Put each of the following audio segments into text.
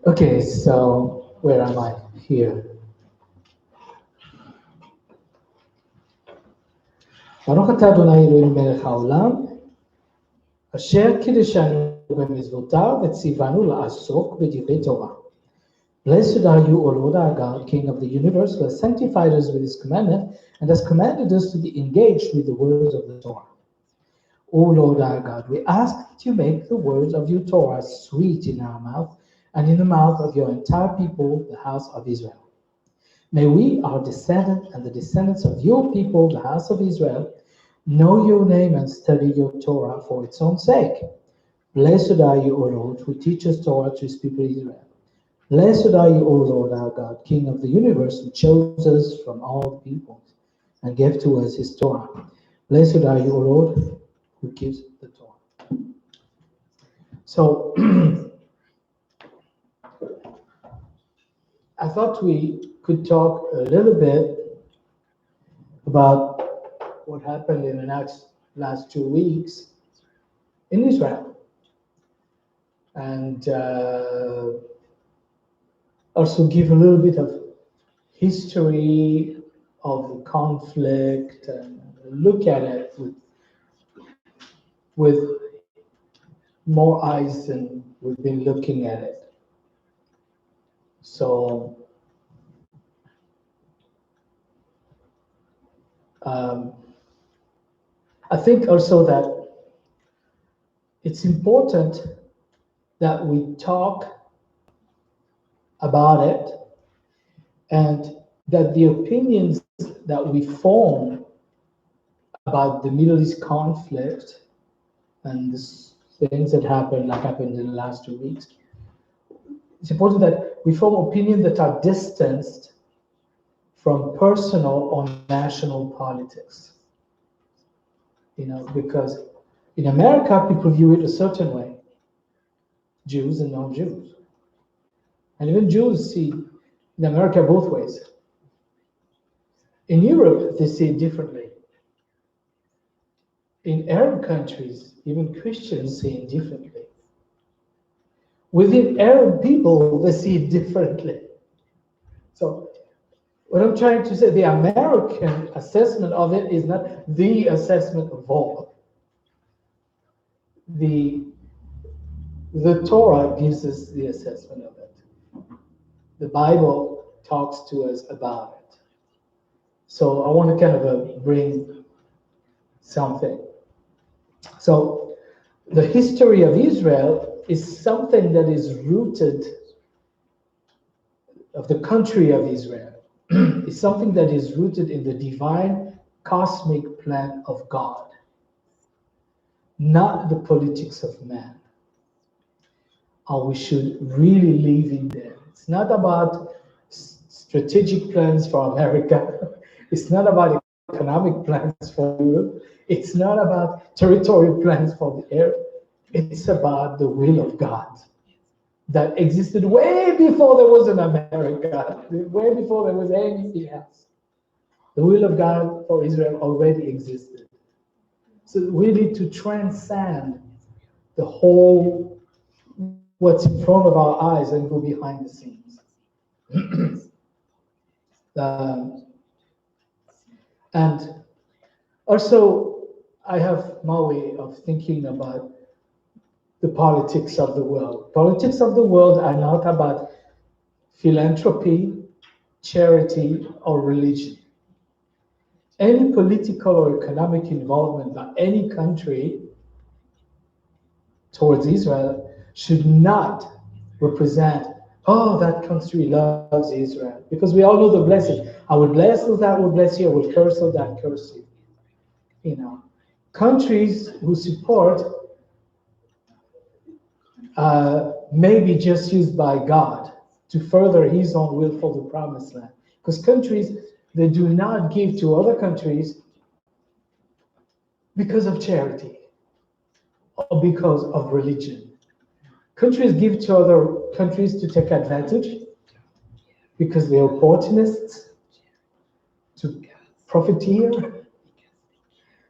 Okay, so where am I? Here. ברוך אתה אדוני אלוהים מלך העולם, אשר קידשנו במצוותיו וציוונו לעסוק בדברי תורה. Blessed are you, O Lord our God, King of the universe, who has sanctified us with his commandment and has commanded us to be engaged with the words of the Torah. O Lord our God, we ask that you make the words of your Torah sweet in our mouth and in the mouth of your entire people, the house of Israel. May we, our descendants and the descendants of your people, the house of Israel, know your name and study your Torah for its own sake. Blessed are you, O Lord, who teaches Torah to his people Israel. Blessed are you, O Lord our God, King of the universe, who chose us from all the peoples and gave to us his Torah. Blessed are you, O Lord, who gives the Torah. So, I thought we could talk a little bit about what happened in the last 2 weeks in Israel. And also give a little bit of history of the conflict and look at it with more eyes than we've been looking at it. So I think also that it's important that we talk about it and that the opinions that we form about the Middle East conflict and the things that happened in the last 2 weeks, it's important that we form opinions that are distanced from personal or national politics. Because in America, people view it a certain way, Jews and non-Jews. And even Jews see in America both ways. In Europe, they see it differently. In Arab countries, even Christians see it differently. Within Arab people, they see it differently. So what I'm trying to say, the American assessment of it is not the assessment of all. The Torah gives us the assessment of it. The Bible talks to us about it. So I want to kind of bring something. So the history of Israel is something that is rooted, of the country of Israel, is something that is rooted in the divine cosmic plan of God, not the politics of man. And we should really live in there. It's not about strategic plans for America. It's not about economic plans for Europe. It's not about territorial plans for the air. It's about the will of God that existed way before there was an America, way before there was anything else. The will of God for Israel already existed. So we need to transcend the whole, what's in front of our eyes, and go behind the scenes. And also, I have my way of thinking about the politics of the world. Politics of the world are not about philanthropy, charity, or religion. Any political or economic involvement by any country towards Israel should not represent, oh, that country loves Israel. Because we all know the blessing. I would bless those that would bless you, I would curse those that curse you. Countries who support may be just used by God to further his own will for the promised land. Because countries, they do not give to other countries because of charity or because of religion. Countries give to other countries to take advantage because they're opportunists, to profiteer,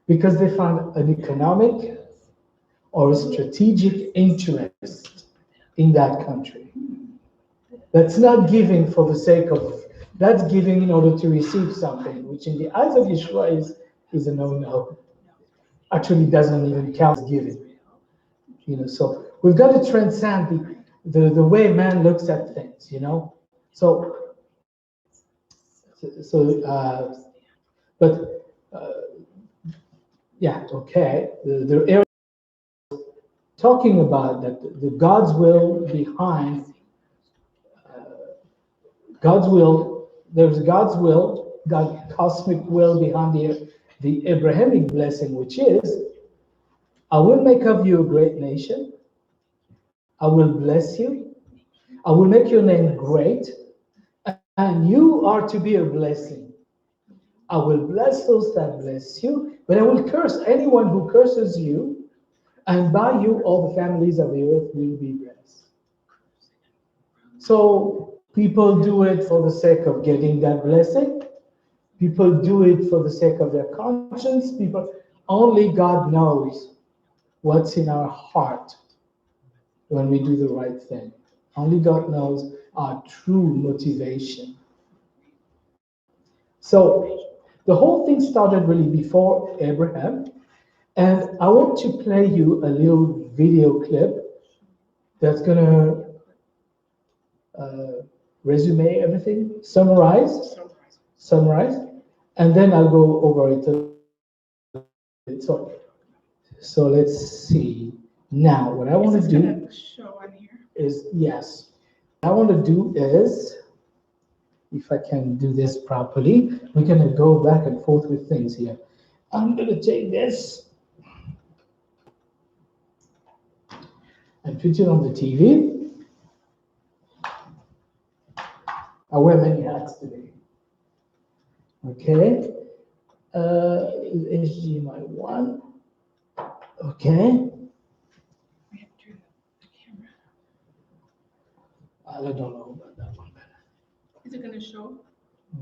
because they find an economic or a strategic interest in that country. That's not giving for the sake of, that's giving in order to receive something, which in the eyes of Yeshua is a no-no. Actually doesn't even count as giving. So we've got to transcend the way man looks at things, So, but yeah, okay. The area talking about that the God's will behind God's will. There's God's will, God's cosmic will behind the Abrahamic blessing, which is, I will make of you a great nation. I will bless you. I will make your name great, and you are to be a blessing. I will bless those that bless you, but I will curse anyone who curses you, and by you all the families of the earth will be blessed. So people do it for the sake of getting that blessing. People do it for the sake of their conscience. Only God knows what's in our heart when we do the right thing. Only God knows our true motivation. So the whole thing started really before Abraham, and I want to play you a little video clip that's gonna resume everything, summarize, and then I'll go over it a bit. So let's see. Now, what I want to do is, yes, what I want to do is, if I can do this properly, we're going to go back and forth with things here. I'm going to take this and put it on the TV. I wear many hats today. Okay. HDMI 1. Okay. I don't know about that one. Is it going to show?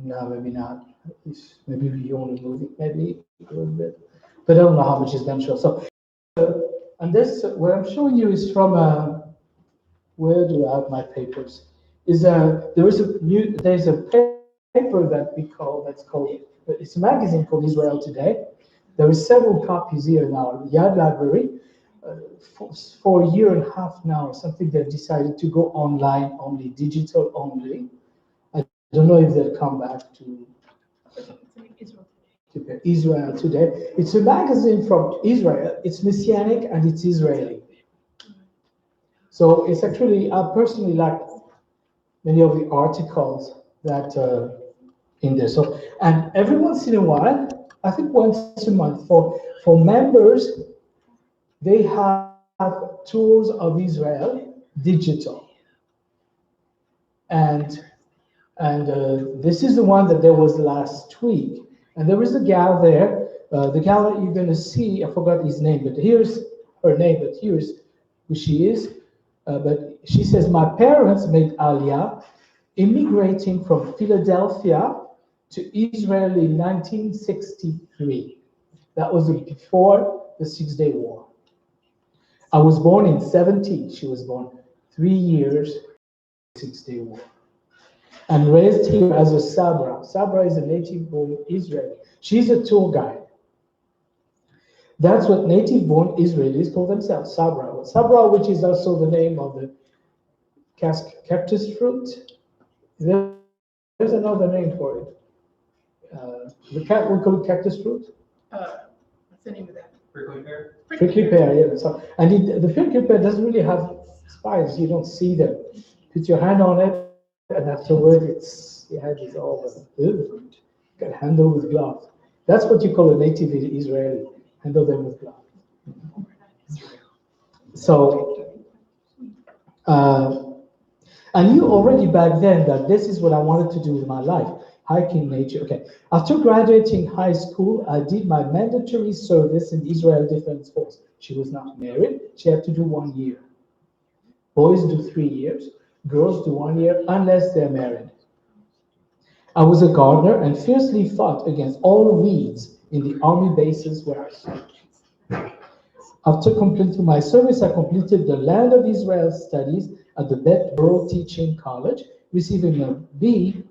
No, maybe not. Maybe you want to move it, maybe a little bit. But I don't know how much it's going to show. So, and this, what I'm showing you is from where do I have my papers? There's a paper that we call, it's a magazine called Israel Today. There are several copies here in our Yad library. For a year and a half now, something they've decided to go online only, digital only. I don't know if they'll come back to Israel Today. It's a magazine from Israel. It's Messianic and it's Israeli. So it's actually, I personally like many of the articles that in there. So, and every once in a while, I think once a month, for members, they have tours of Israel, digital. And this is the one that there was last week. And there was a gal there, the gal that you're going to see, I forgot his name, but here's her name, but here's who she is. But she says, my parents made Aliyah, immigrating from Philadelphia to Israel in 1963. That was before the 6-Day War. I was born in 70. She was born 3 years after the 6-Day War. And raised here as a Sabra. Sabra is a native-born Israeli. She's a tour guide. That's what native-born Israelis call themselves, Sabra. Sabra, which is also the name of the cactus fruit. There's another name for it. We call it cactus fruit. What's the name of that? Prickly pear? Prickly pear, yeah. So, and the prickly pear doesn't really have spines. You don't see them. Put your hand on it, and afterwards, your hand is all you can handle with gloves. That's what you call a native Israeli. Handle them with gloves. So, I knew already back then that this is what I wanted to do with my life, hiking nature. Okay. After graduating high school, I did my mandatory service in the Israel Defense Force. She was not married. She had to do 1 year. Boys do 3 years. Girls do 1 year unless they're married. I was a gardener and fiercely fought against all weeds in the army bases where I served. After completing my service, I completed the Land of Israel studies at the Bet Borough Teaching College, receiving a BEd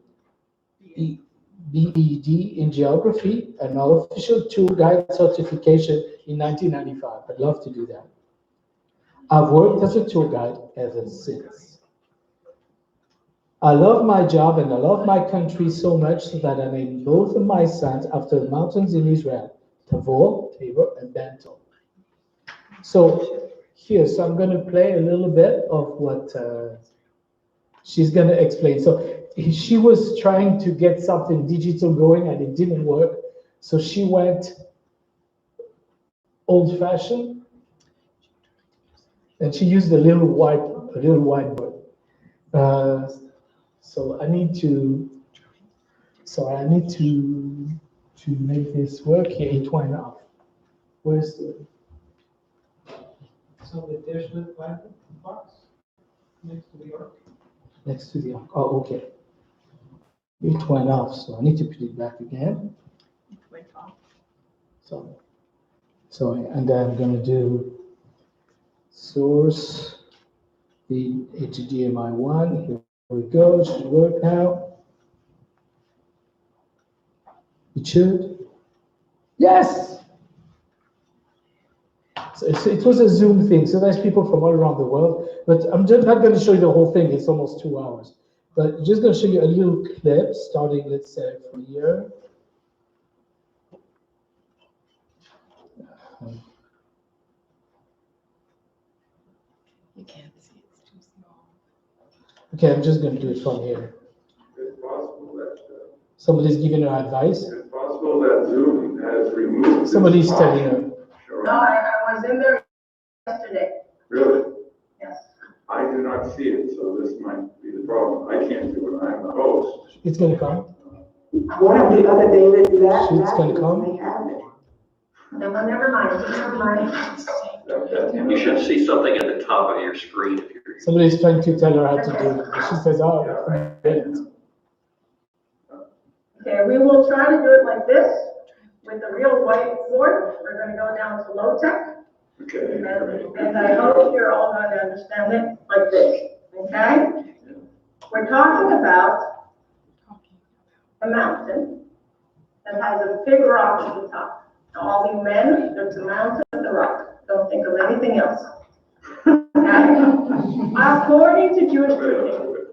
in geography and an official tour guide certification in 1995. I'd love to do that. I've worked as a tour guide ever since. I love my job and I love my country so much so that I named both of my sons after the mountains in Israel, Tabor, and Bentel. So here, so I'm going to play a little bit of what she's going to explain. So she was trying to get something digital going and it didn't work. So she went old-fashioned and she used a little whiteboard. So I need to make this work here. It went off. Where's the? So there's the black box next to the arc. Next to the arc. Oh, okay. It went off, so I need to put it back again. It went off. So and then I'm going to do source, the HDMI 1. Here we go. It should work now. It should. Yes! So it was a Zoom thing, so there's people from all around the world, but I'm just not going to show you the whole thing. It's almost 2 hours. But just going to show you a little clip, starting, let's say, from here. You can't see, it's too small. Okay, I'm just going to do it from here. It's possible that, Somebody's giving her advice. it's possible that Zoom has removed. this Somebody's option. telling her. Sure. No, I was in there yesterday, Really? yes. I do not see it, so this might be the problem. I can't do it, I'm the host. It's going to come. One of the other David, that, She's gonna come. may have it. No, never mind. You should see something at the top of your screen if you're. Somebody's trying to tell her how to do it. She says, oh, forget it. Okay, we will try to do it like this, with the real whiteboard. We're gonna go down to low tech. Okay. And I hope you're all going to understand it like this, okay? We're talking about a mountain that has a big rock at the top. Now, all you men, there's a mountain at the rock. Don't think of anything else. Okay? According to Jewish tradition,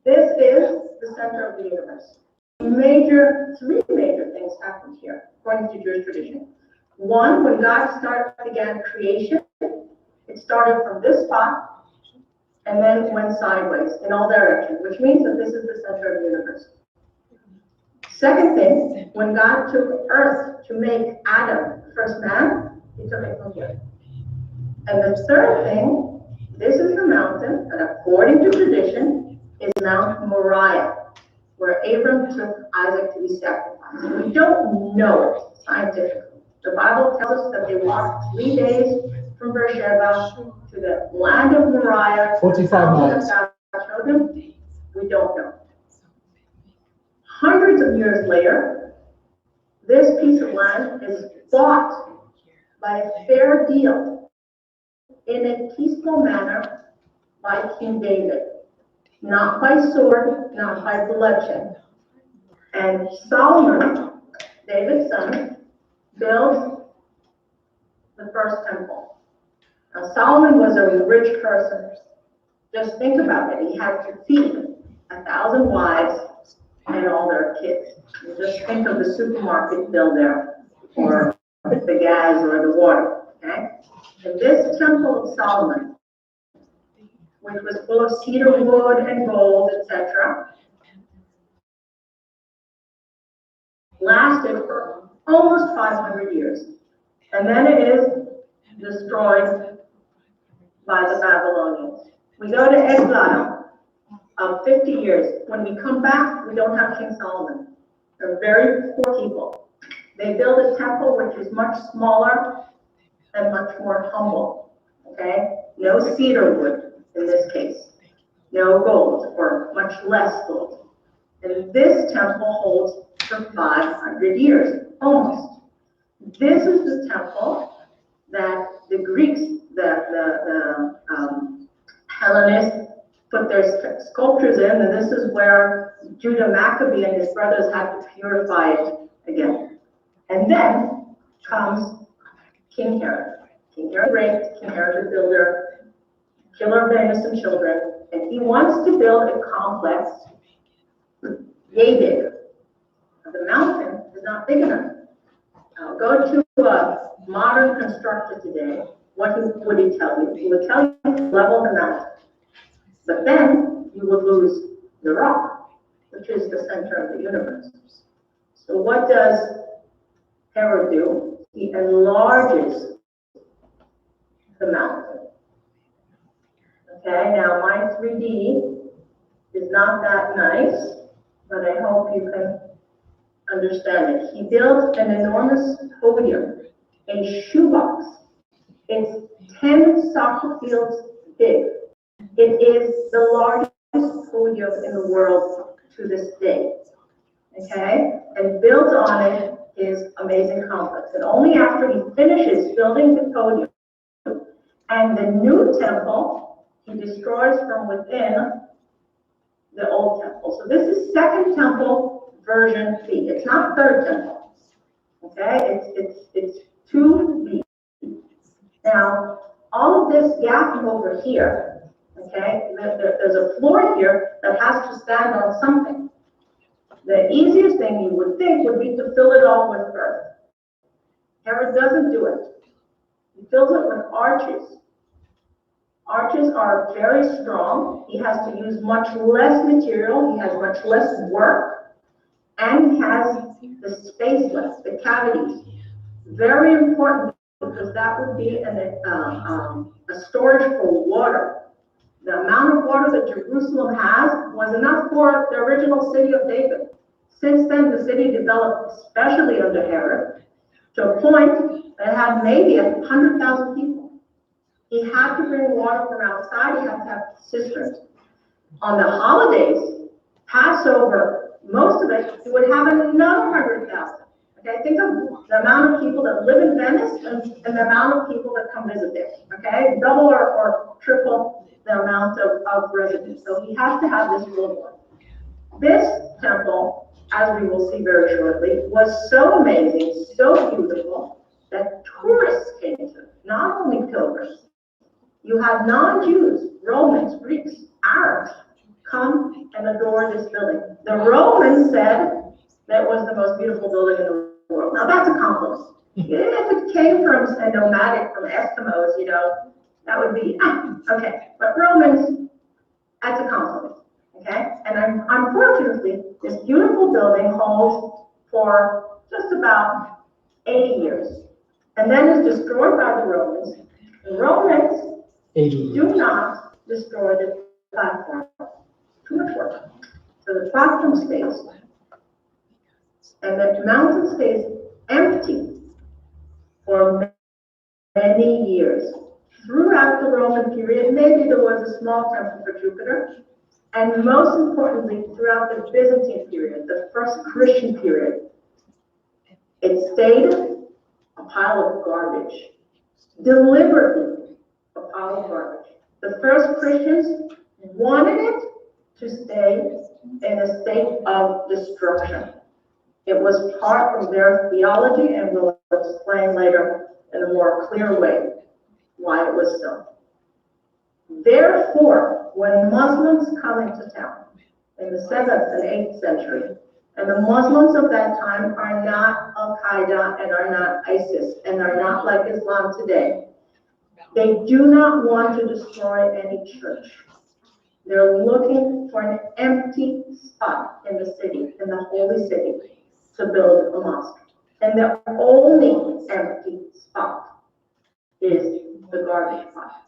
this is the center of the universe. Three major things happened here, according to Jewish tradition. One, when God began creation, it started from this spot and then went sideways in all directions, which means that this is the center of the universe. Second thing, when God took earth to make Adam, first man, he took it from here. And the third thing, this is the mountain, and according to tradition, is Mount Moriah, where Abram took Isaac to be sacrificed. We don't know it scientifically. The Bible tells us that they walked 3 days from Beersheba to the land of Moriah. 45 miles. God showed them. We don't know. Hundreds of years later, this piece of land is bought by a fair deal in a peaceful manner by King David. Not by sword, not by bloodshed. And Solomon, David's son, built the first temple. Now, Solomon was a rich person. Just think about it. He had to feed 1,000 wives and all their kids. You just think of the supermarket bill there, or the gas or the water, okay? And this temple of Solomon, which was full of cedar wood and gold, etc., lasted for almost 500 years. And then it is destroyed by the Babylonians. We go to exile of 50 years. When we come back, we don't have King Solomon. They're very poor people. They build a temple which is much smaller and much more humble, okay? No cedar wood in this case. No gold, or much less gold. And this temple holds for 500 years, almost. This is the temple that the Greeks, the Hellenists put their sculptures in, and this is where Judah Maccabee and his brothers had to purify it again. And then comes King Herod. King Herod raped, King Herod the builder, killer of innocent children, and he wants to build a complex yay big. The mountain is not big enough. Go to a modern constructor today, what would he tell you? He would tell you to level the mountain. But then you would lose the rock, which is the center of the universe. So what does Herod do? He enlarges the mountain. Okay, now my 3D is not that nice, but I hope you can understand it. He built an enormous podium, a shoebox. It's 10 soccer fields big. It is the largest podium in the world to this day. Okay? And built on it is amazing complex. And only after he finishes building the podium and the new temple, he destroys from within the old temple. So this is second temple version B. It's not third temple. Okay? It's 2B. Now, all of this gap over here, okay, there's a floor here that has to stand on something. The easiest thing you would think would be to fill it all with earth. Herod doesn't do it. He fills it with arches. Arches are very strong. He has to use much less material. He has much less work. And he has the spaceless, the cavities. Very important, because that would be a storage for water. The amount of water that Jerusalem has was enough for the original city of David. Since then, the city developed, especially under Herod, to a point that had maybe 100,000 people. He had to bring water from outside. He had to have cisterns. On the holidays, Passover, most of it, you would have another 100,000. Okay, think of the amount of people that live in Venice and the amount of people that come visit there. Okay, double or triple the amount of residents. So he has to have this reward. This temple, as we will see very shortly, was so amazing, so beautiful, that tourists came to it, not only pilgrims. You have non-Jews, Romans, Greeks, Arabs, come and adore this building. The Romans said that it was the most beautiful building in the world. Now that's a compliment. If it came from a nomadic, from Eskimos, you know, that would be, okay. But Romans, that's a compliment, okay? And unfortunately, this beautiful building holds for just about 80 years. And then is destroyed by the Romans. The Romans do not destroy the platform. Too much work. So the platform stays. And the mountain stays empty for many years. Throughout the Roman period, maybe there was a small temple for Jupiter, and most importantly, throughout the Byzantine period, the first Christian period, it stayed a pile of garbage, deliberately a pile of garbage. The first Christians wanted it to stay in a state of destruction. It was part of their theology, and we'll explain later in a more clear way why it was so. Therefore, when Muslims come into town in the 7th and 8th century, and the Muslims of that time are not Al-Qaeda and are not ISIS and are not like Islam today, they do not want to destroy any church. They're looking for an empty spot in the city, in the holy city, to build a mosque. And the only empty spot is the garbage pile.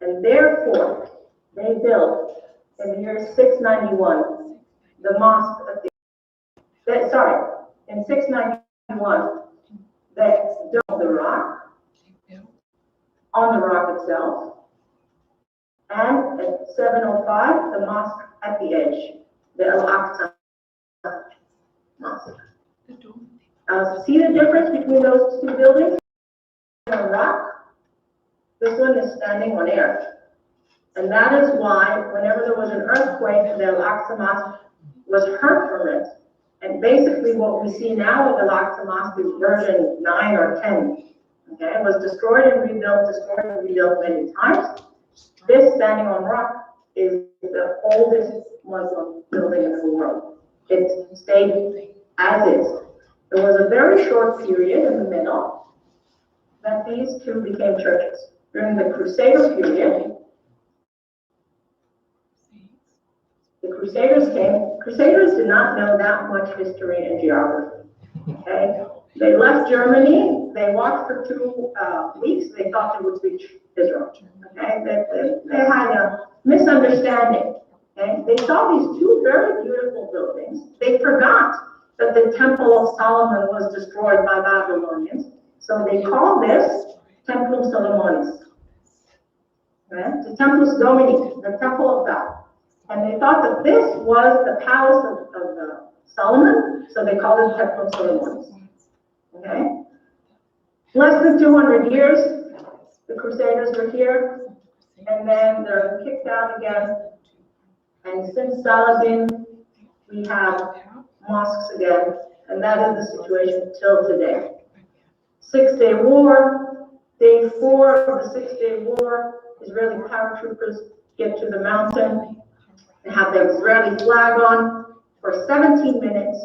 And therefore, they built in the year 691 the mosque of in 691, the dome of the rock, on the rock itself, and at 705, the mosque at the edge, the Al-Aqsa mosque. See the difference between those two buildings? On rock, this one is standing on air. And that is why whenever there was an earthquake, the Al-Aqsa was hurt from it. And basically what we see now with Al-Aqsa is version 9 or 10. Okay, it was destroyed and rebuilt many times. This standing on rock is the oldest Muslim building in the world. It stayed as is. There was a very short period in the middle that these two became churches. During the Crusader period, the Crusaders came. Crusaders did not know that much history and geography. Okay, they left Germany. They walked for 2 weeks. They thought they would reach Israel. Okay, they had a misunderstanding. Okay, they saw these two very beautiful buildings. They forgot that the Temple of Solomon was destroyed by Babylonians. So they called this Templum Solomonis. Okay, the Templus Domini, the Temple of God. And they thought that this was the palace of Solomon, so they called it Templum Solomonis. Okay? Less than 200 years, the Crusaders were here, and then they're kicked out again. And since Saladin, we have mosques again, and that is the situation till today. 6-Day War, day 4 of the 6-Day War, Israeli paratroopers get to the mountain. They have the Israeli flag on for 17 minutes,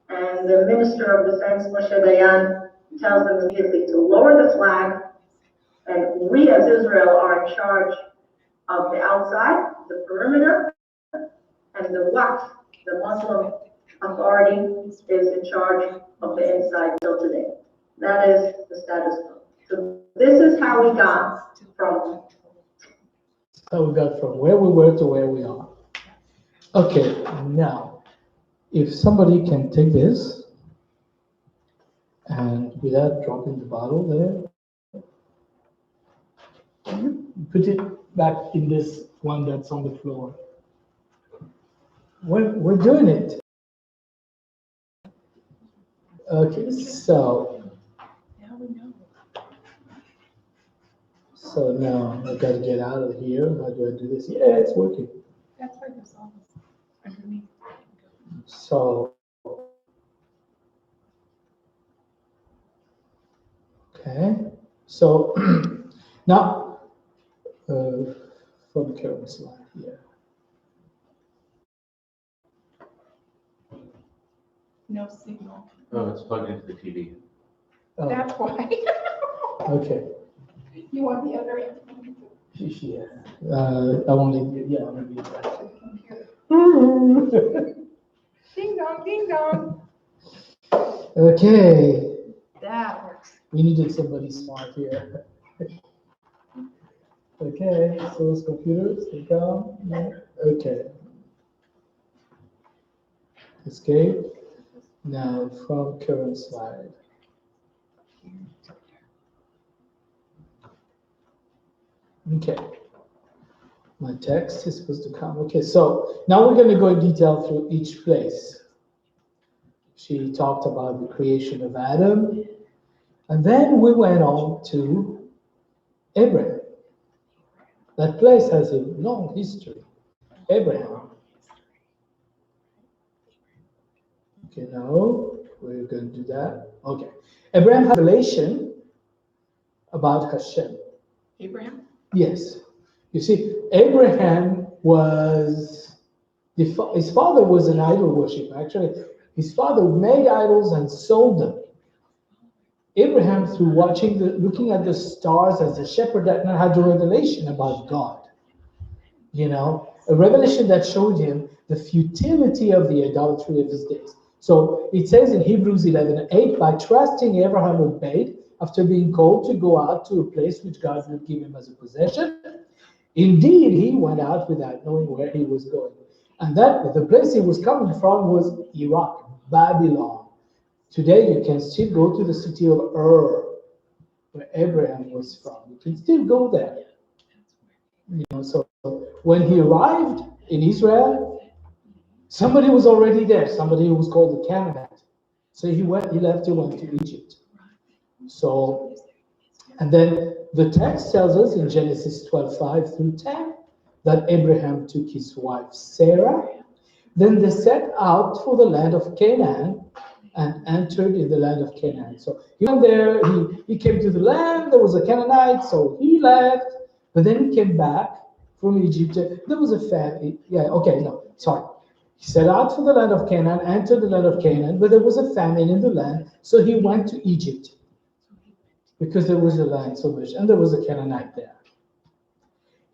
and the Minister of Defense, Moshe Dayan, tells them immediately to lower the flag, and we as Israel are in charge of the outside, the perimeter, and the Waqf, the Muslim authority, is in charge of the inside till today. That is the status quo. So this is how we got from where we were to where we are. Okay, now, if somebody can take this and without dropping the bottle there, put it back in this one that's on the floor. We're doing it. Okay, so now I gotta get out of here. How do I do this? Yeah, it's working. That's why there's all this underneath. So, okay, so now from the current slide here. No signal. Oh, it's plugged into the TV. Oh, That's why. okay. You want the other end? Yeah. I want to. Yeah, I'm gonna be back. Ding dong, ding dong. Okay. That works. We needed somebody smart here. Okay, source computers, they come. Okay. Escape. Now from current slide. Okay. My text is supposed to come. Okay, so now we're going to go in detail through each place. She talked about the creation of Adam, and then we went on to Abraham. That place has a long history. Abraham. Okay, no, we're going to do that. Okay. Abraham had a revelation about Hashem. Abraham? Yes. You see, Abraham was, his father was an idol worshiper. Actually, his father made idols and sold them. Abraham, through looking at the stars as a shepherd, that now had a revelation about God. You know, a revelation that showed him the futility of the idolatry of his days. So it says in Hebrews 11:8, by trusting Abraham obeyed after being called to go out to a place which God would give him as a possession. Indeed, he went out without knowing where he was going. And that the place he was coming from was Iraq, Babylon. Today, you can still go to the city of Ur, where Abraham was from. You can still go there. You know, so when he arrived in Israel, somebody was already there. Somebody who was called the Canaanite. So he went to Egypt. So, and then the text tells us in Genesis 12:5 through 10 that Abraham took his wife Sarah. Then they set out for the land of Canaan and entered in the land of Canaan. So he went there, he came to the land, there was a Canaanite, so he left, but then he came back from Egypt. There was a famine. Yeah, okay, no, sorry. He set out for the land of Canaan, entered the land of Canaan, but there was a famine in the land, so he went to Egypt because there was a land so much, and there was a Canaanite there.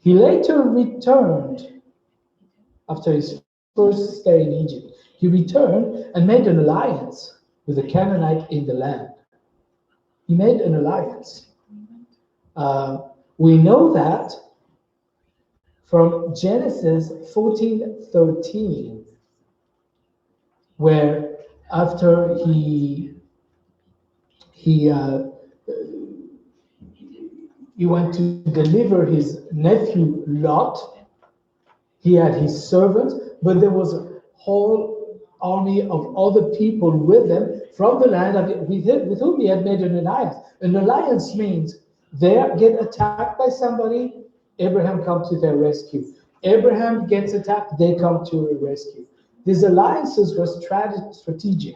He later returned after his first stay in Egypt. He returned and made an alliance with a Canaanite in the land. He made an alliance. We know that from Genesis 14:13, where after he went to deliver his nephew Lot. He had his servants, but there was a whole army of other people with them from the land with whom he had made an alliance. An alliance means they get attacked by somebody, Abraham comes to their rescue. Abraham gets attacked, they come to a rescue. These alliances were strategic.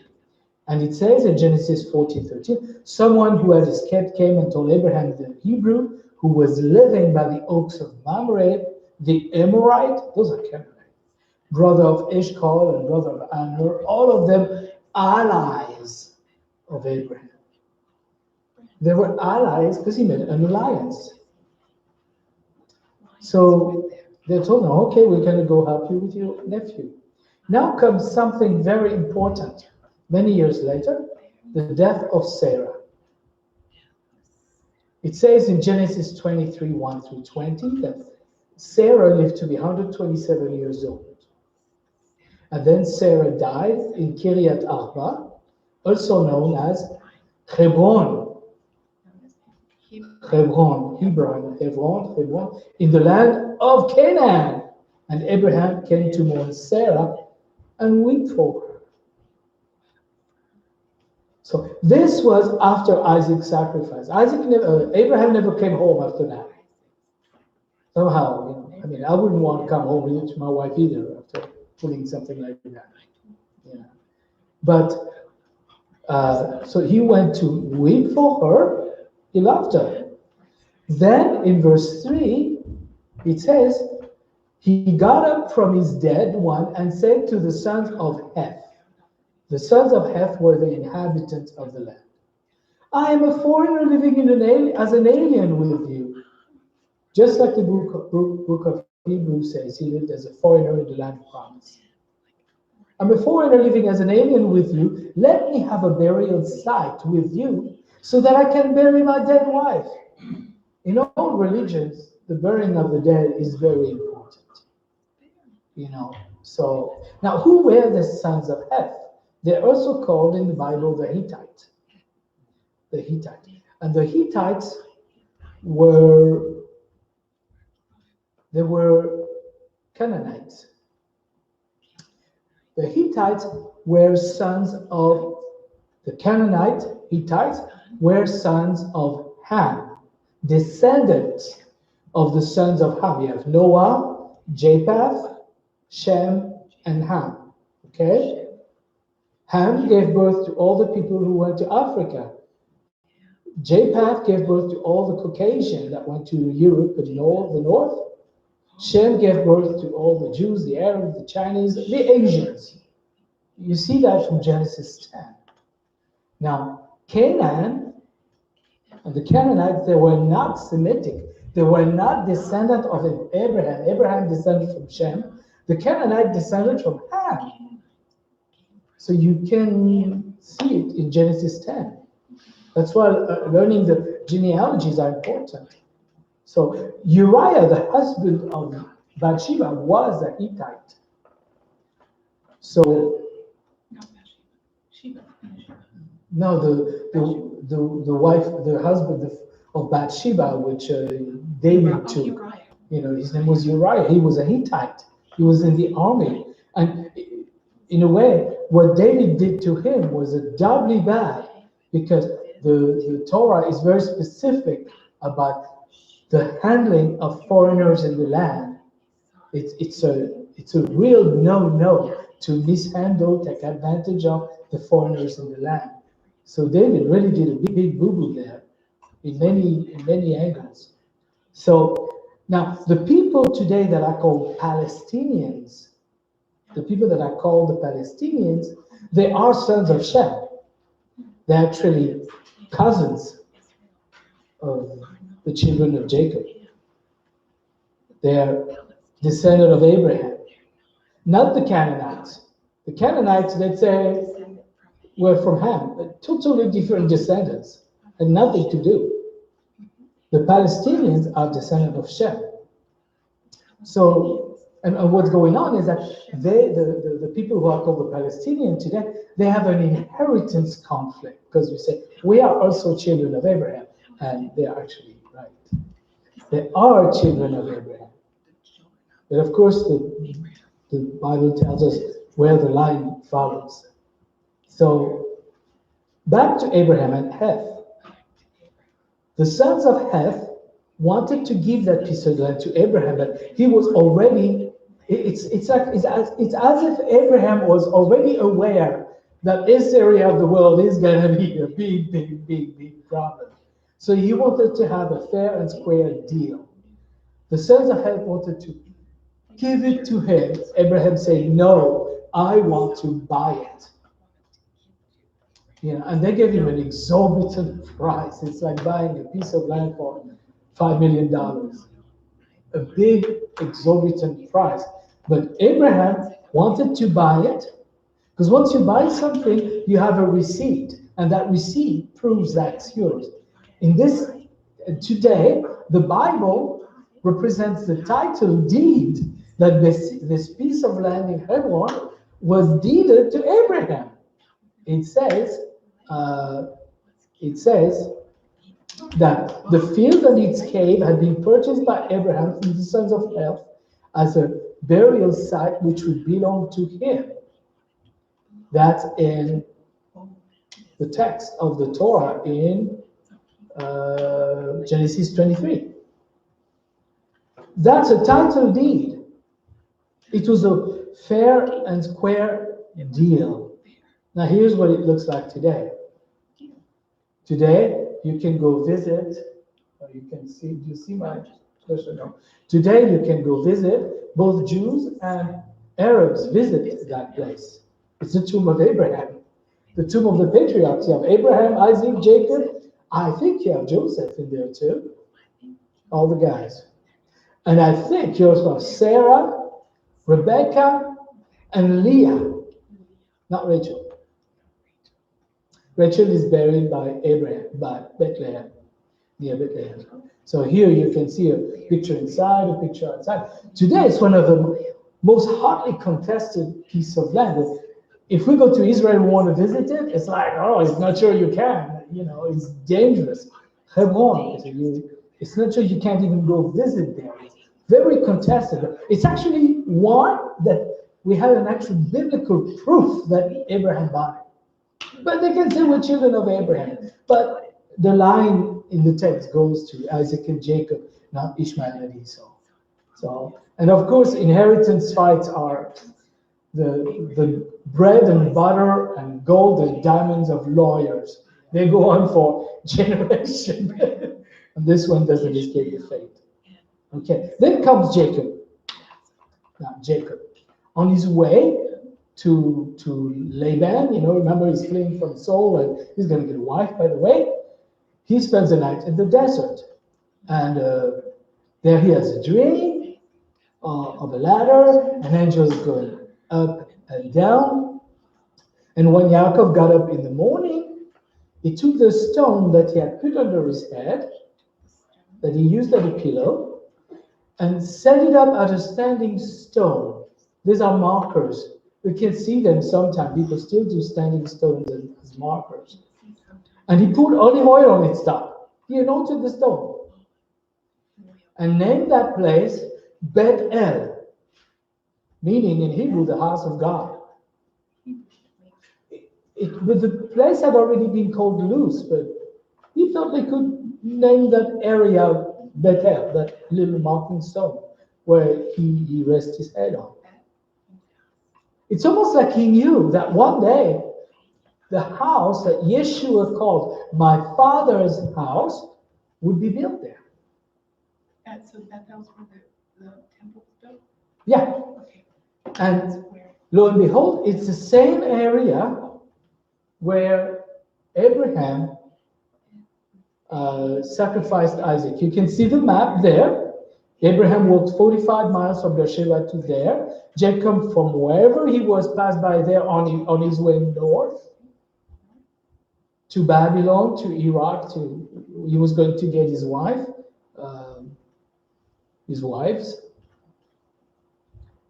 And it says in Genesis 14:13, someone who had escaped came and told Abraham the Hebrew, who was living by the oaks of Mamre, the Amorite, those are Canaanite, brother of Eshcol and brother of Aner, all of them allies of Abraham. They were allies because he made an alliance. So they told him, okay, we're going to go help you with your nephew. Now comes something very important. Many years later, the death of Sarah. It says in Genesis 23:1-20 that Sarah lived to be 127 years old. And then Sarah died in Kiryat Arba, also known as Hebron, in the land of Canaan. And Abraham came to mourn Sarah and weep for her. So this was after Isaac's sacrifice. Abraham never came home after that. Somehow, I wouldn't want to come home to my wife either after putting something like that. Yeah. But so he went to weep for her. He loved her. Then in verse 3, it says, he got up from his dead one and said to the sons of Heth. The sons of Heth were the inhabitants of the land. I am a foreigner living as an alien with you. Just like the book of Hebrews says, he lived as a foreigner in the land of promise. I'm a foreigner living as an alien with you. Let me have a burial site with you so that I can bury my dead wife. In all religions, the burying of the dead is very important. So now who were the sons of Heth? They're also called in the Bible the Hittite. The Hittite. And the Hittites were Canaanites. The Hittites were sons of the Canaanite Hittites were sons of Ham, descendants of the sons of Ham. You have Noah, Japheth, Shem, and Ham. Okay? Ham gave birth to all the people who went to Africa. Japheth gave birth to all the Caucasians that went to Europe and the north. Shem gave birth to all the Jews, the Arabs, the Chinese, the Asians. You see that from Genesis 10. Now, Canaan and the Canaanites, they were not Semitic. They were not descendant of Abraham. Abraham descended from Shem. The Canaanite descended from Ham. So you can see it in Genesis 10. That's why learning the genealogies are important. So Uriah, the husband of Bathsheba, was a Hittite. So no, the wife, the husband of Bathsheba, which David took. His name was Uriah. He was a Hittite. He was in the army, and in a way, what David did to him was doubly bad, because the Torah is very specific about the handling of foreigners in the land. It's a real no-no to mishandle, take advantage of the foreigners in the land. So David really did a big boo-boo there in many angles. So now the people today that are called Palestinians, the people that are called the Palestinians, they are sons of Shem. They're actually cousins of the children of Jacob. They're descendant of Abraham, not the Canaanites. The Canaanites, let's say, were from Ham, but totally different descendants, and nothing to do. The Palestinians are descendants of Shem. So, and what's going on is that the people who are called the Palestinians today, they have an inheritance conflict because we say we are also children of Abraham, and they are actually right. They are children of Abraham. But of course, the Bible tells us where the line follows. So, back to Abraham and Heth. The sons of Heth wanted to give that piece of land to Abraham, but he was already, it's as if Abraham was already aware that this area of the world is going to be a big problem. So he wanted to have a fair and square deal. The sons of Heth wanted to give it to him. Abraham said, no, I want to buy it. And they gave him an exorbitant price. It's like buying a piece of land for $5 million. A big exorbitant price. But Abraham wanted to buy it, because once you buy something, you have a receipt, and that receipt proves that's yours. Today, the Bible represents the title deed that this piece of land in Hebron was deeded to Abraham. It says that the field and its cave had been purchased by Abraham from the sons of Heth as a burial site which would belong to him. That's in the text of the Torah in Genesis 23. That's a title deed. It was a fair and square deal. Now here's what it looks like today. Today, you can go visit, or you can see, do you see my question? No. Today, you can go visit, both Jews and Arabs visit that place. It's the tomb of Abraham, the tomb of the patriarchs. You have Abraham, Isaac, Jacob. I think you have Joseph in there too. All the guys. And I think you also have Sarah, Rebecca, and Leah, not Rachel. Rachel is buried by Abraham, by Bethlehem, near Bethlehem. So here you can see a picture inside, a picture outside. Today it's one of the most hotly contested pieces of land. If we go to Israel and want to visit it, it's like, oh, it's not sure you can. It's dangerous. Hebron, it's not sure you can't even go visit there. It's very contested. It's actually one that we have an actual biblical proof that Abraham bought it. But they can say we're children of Abraham. But the line in the text goes to Isaac and Jacob, not Ishmael and Esau. So, and of course, inheritance fights are the bread and butter and gold and diamonds of lawyers. They go on for generations. And this one doesn't escape the fate. Okay, then comes Jacob. Now, Jacob, on his way to Laban, remember he's fleeing from Saul and he's going to get a wife, by the way. He spends the night in the desert. And there he has a dream of a ladder, and angels going up and down. And when Yaakov got up in the morning, he took the stone that he had put under his head, that he used as a pillow, and set it up as a standing stone. These are markers. We can see them sometimes. People still do standing stones as markers. And he put olive oil on its top. He anointed the stone. And named that place Bet El, meaning in Hebrew, the house of God. But the place had already been called Luz, but he thought they could name that area Bet El, that little marking stone. where he rests his head on. It's almost like he knew that one day the house that Yeshua called my Father's house would be built there. So that was where the temple was built? Yeah, Okay. and That's where, lo and behold, it's the same area where Abraham sacrificed Isaac. You can see the map there. Abraham walked 45 miles from Beersheba to there. Jacob, from wherever he was, passed by there on his way north to Babylon, to Iraq. He was going to get his wives,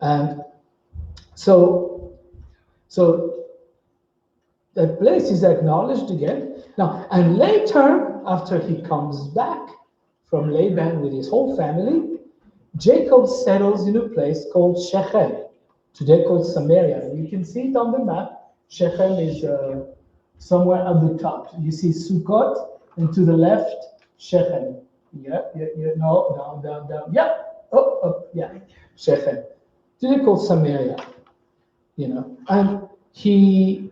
and so that place is acknowledged again. Now, and later, after he comes back from Laban with his whole family, Jacob settles in a place called Shechem, today called Samaria. You can see it on the map. Shechem is somewhere at the top. You see Sukkot, and to the left, Shechem. Yeah, no, down. Yeah, up, yeah, Shechem. Today called Samaria, and he's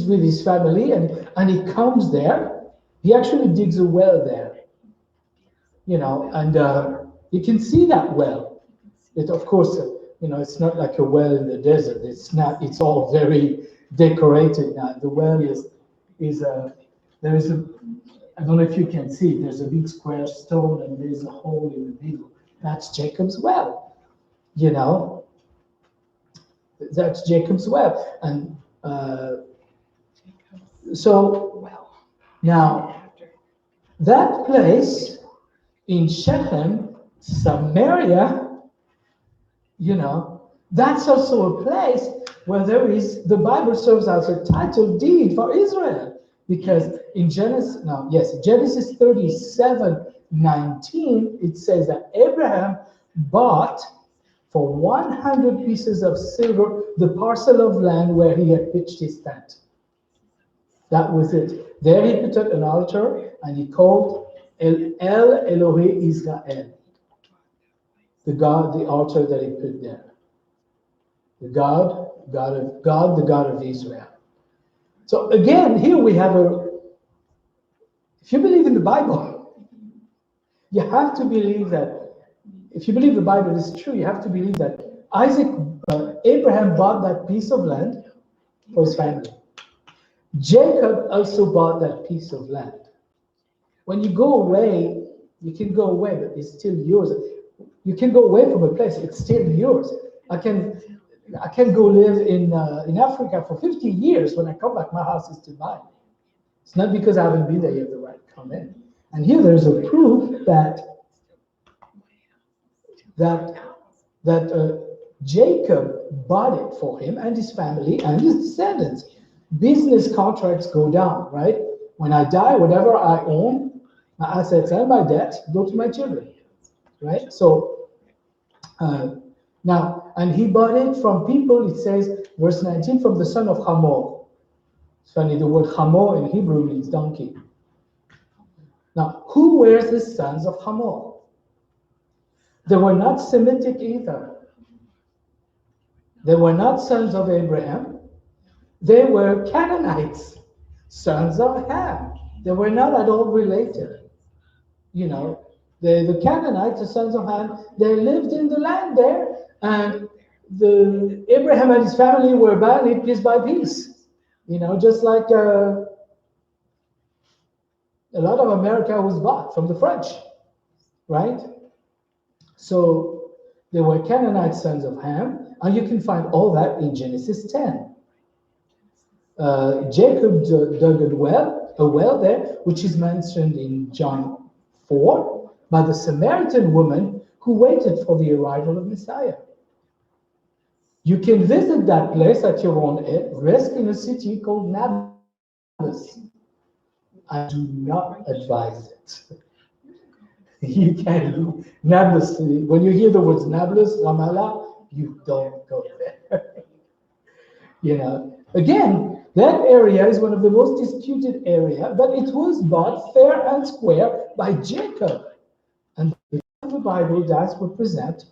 with his family, and he comes there. He actually digs a well there, and you can see that well. It, of course, it's not like a well in the desert. It's not. It's all very decorated now. The well is there is a. I don't know if you can see. There's a big square stone, and there's a hole in the middle. That's Jacob's well. That's Jacob's well, and so now that place in Shechem, Samaria, that's also a place where the Bible serves as a title deed for Israel, because in Genesis 37:19, it says that Abraham bought for 100 pieces of silver the parcel of land where he had pitched his tent. That was it. There he put up an altar, and he called El Elohe Israel, the altar that he put there. The God of Israel. So again, here we have if you believe in the Bible, you have to believe that. If you believe the Bible is true, you have to believe that Abraham bought that piece of land for his family. Jacob also bought that piece of land. When you go away, you can go away, but it's still yours. You can go away from a place; it's still yours. I can go live in Africa for 50 years. When I come back, my house is still mine. It's not because I haven't been there you have the right to come in. And here there's a proof that Jacob bought it for him and his family and his descendants. Business contracts go down, right? When I die, whatever I own, my assets and my debt go to my children, right? So now, and he bought it from people, it says, verse 19, from the son of Hamor. It's funny, the word Hamor in Hebrew means donkey. Now, who were the sons of Hamor? They were not Semitic either. They were not sons of Abraham. They were Canaanites, sons of Ham. They were not at all related. The Canaanites, the sons of Ham, they lived in the land there, and Abraham and his family were buying it piece by piece. Just like a lot of America was bought from the French, right? So they were Canaanite sons of Ham, and you can find all that in Genesis 10. Jacob dug a well there, which is mentioned in John 4, by the Samaritan woman who waited for the arrival of Messiah. You can visit that place at your own risk in a city called Nablus. I do not advise it. You can Nablus. When you hear the words Nablus, Ramallah, you don't go there. Again, that area is one of the most disputed area, but it was bought fair and square by Jacob. And the the Bible does represent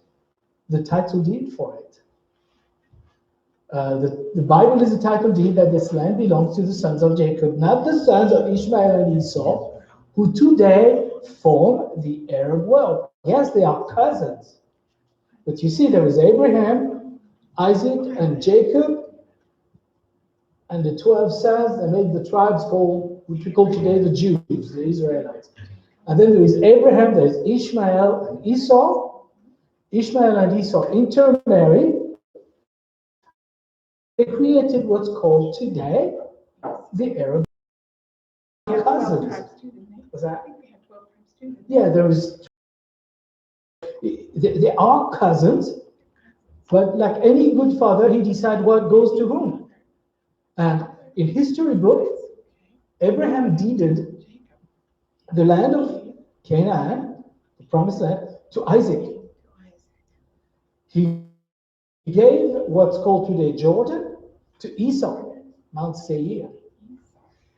the title deed for it. The Bible is a title deed that this land belongs to the sons of Jacob, not the sons of Ishmael and Esau, who today form the Arab world. Yes, they are cousins. But you see, there is Abraham, Isaac, and Jacob, and the 12 sons that made the tribes called, which we call today the Jews, the Israelites. And then there is Abraham, there is Ishmael and Esau. Ishmael and Esau intermarried. They created what's called today the Arab cousins. Was that? Yeah, there is. They are cousins, but like any good father, he decides what goes to whom. And in history books, Abraham deeded the land of Canaan, the promised land, to Isaac. He gave what's called today Jordan to Esau, Mount Seir.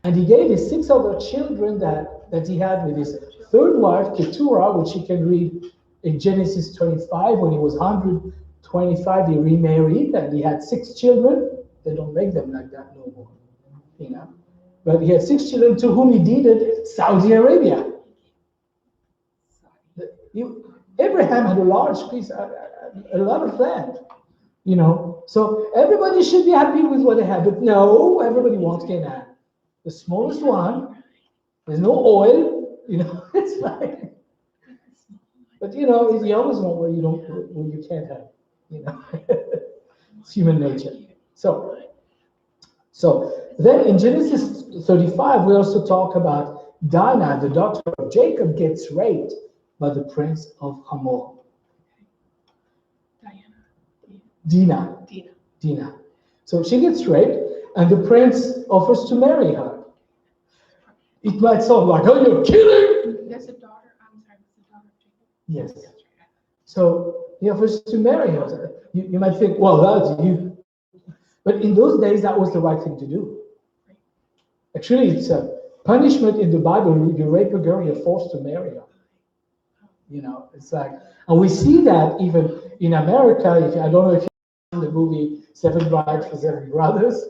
And he gave his 6 other children that he had with his third wife, Keturah, which you can read in Genesis 25. When he was 125, he remarried, and he had 6 children. They don't make them like that no more, you know. But he had 6 children to whom he deeded Saudi Arabia. Abraham had a large piece, a lot of land, you know. So everybody should be happy with what they have. But no, everybody wants Canaan. The smallest one, there's no oil, you know. It's like, but you know, you always want what you can't have, you know. It's human nature. So then in Genesis 35, we also talk about Dinah, the daughter of Jacob, gets raped by the prince of Hamor. Dinah. So she gets raped, and the prince offers to marry her. It might sound like, oh, you're killing! There's a daughter, I'm sorry, it's the daughter of Jacob. Yes. So he offers to marry her. You might think, well, that's you. But in those days, that was the right thing to do. Actually, it's a punishment in the Bible. You rape a girl, you're forced to marry her. You know, it's like, and we see that even in America. I don't know if you've seen the movie 7 Brides for 7 Brothers.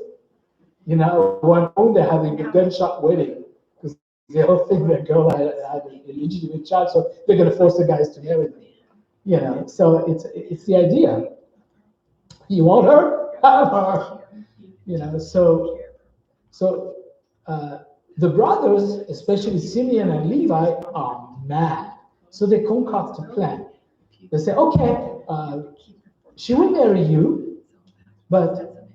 You know, one point they're having a gunshot wedding because they all think that girl had an illegitimate child, so they're going to force the guys to marry them. You know, so it's the idea. You want her? Have her. You know, so the brothers, especially Simeon and Levi, are mad. So they concoct a plan. They say, okay, she will marry you, but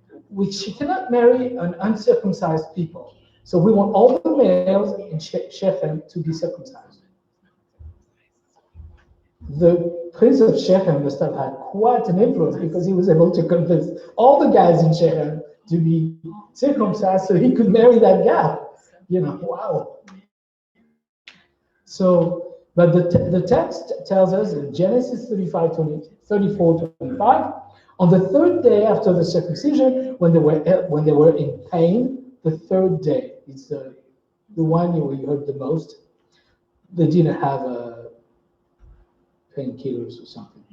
she cannot marry an uncircumcised people. So we want all the males in Shechem to be circumcised. The prince of Shechem must have had quite an influence because he was able to convince all the guys in Shechem to be circumcised so he could marry that guy. You know, wow. So, but the text tells us in Genesis 34:25, on the 3rd day after the circumcision, when they were in pain, the 3rd day, it's the one you heard the most. They didn't have painkillers or something.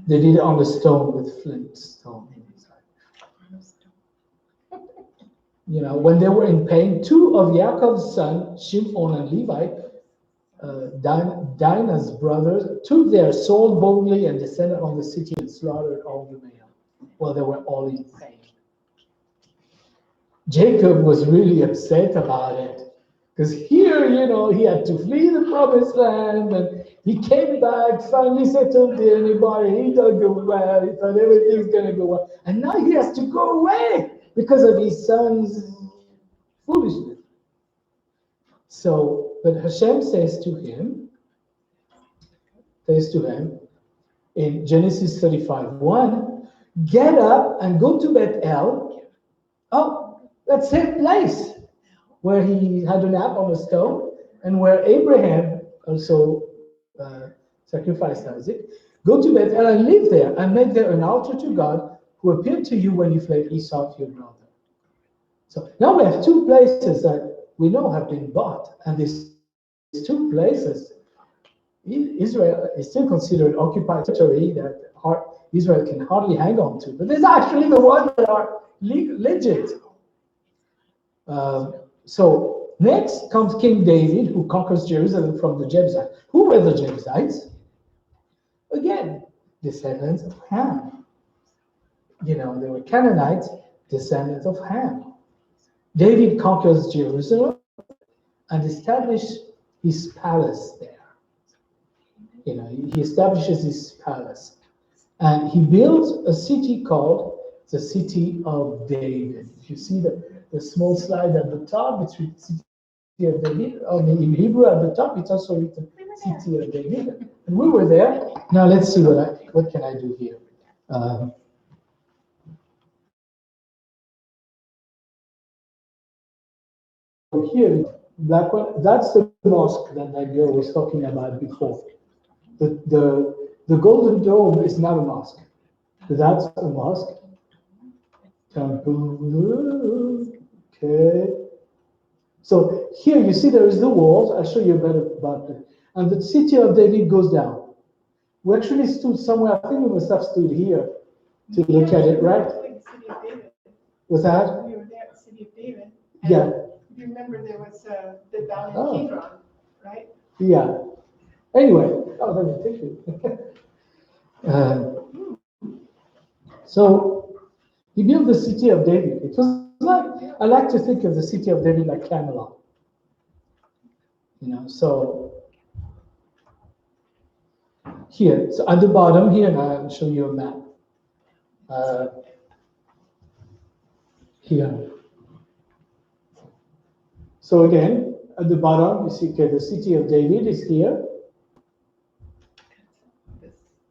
They did it on the stone with flint stone. You know, when they were in pain, 2 of Yaakov's sons, Shimon and Levi, Dinah's brothers, took their sword boldly and descended on the city and slaughtered all the male. Well, they were all in pain. Jacob was really upset about it. Because here, you know, he had to flee the promised land, and he came back, finally settled in, he done go well, he thought everything's going to go well. And now he has to go away because of his son's foolishness. So, but Hashem says to him in Genesis 35:1, get up and go to Bethel. Oh, that's that place where he had a nap on a stone, and where Abraham also sacrificed Isaac. Go to Bethel and live there, and make there an altar to God, who appeared to you when you fled Esau, your brother. So now we have 2 places that we know have been bought, and these 2 places, Israel is still considered occupied territory that Israel can hardly hang on to, but there's actually the ones that are legit. So next comes King David, who conquers Jerusalem from the Jebusites. Who were the Jebusites? Again, descendants of Ham. You know, they were Canaanites, descendants of Ham. David conquers Jerusalem and established his palace there. You know, he establishes his palace. And he builds a city called the City of David. If you see the small slide at the top, it's written City of David. In Hebrew at the top, it's also written City of David. And we were there. Now let's see what can I do here. Here, black one, that's the mosque that girl was talking about before. The Golden Dome is not a mosque. That's a mosque. Okay. So here you see there is the walls. I'll show you a bit about that. And the City of David goes down. We actually stood somewhere. I think we must have stood here to look at it, right? Was that? We were there at the City of David. Yeah. You remember there was the down in Hebron, right? Yeah. Anyway, let me take it. So he built the City of David. It was like, I like to think of the City of David like Camelot. You know, so here, so at the bottom here, and I'll show you a map. Here. So again, at the bottom, you see, okay, the City of David is here.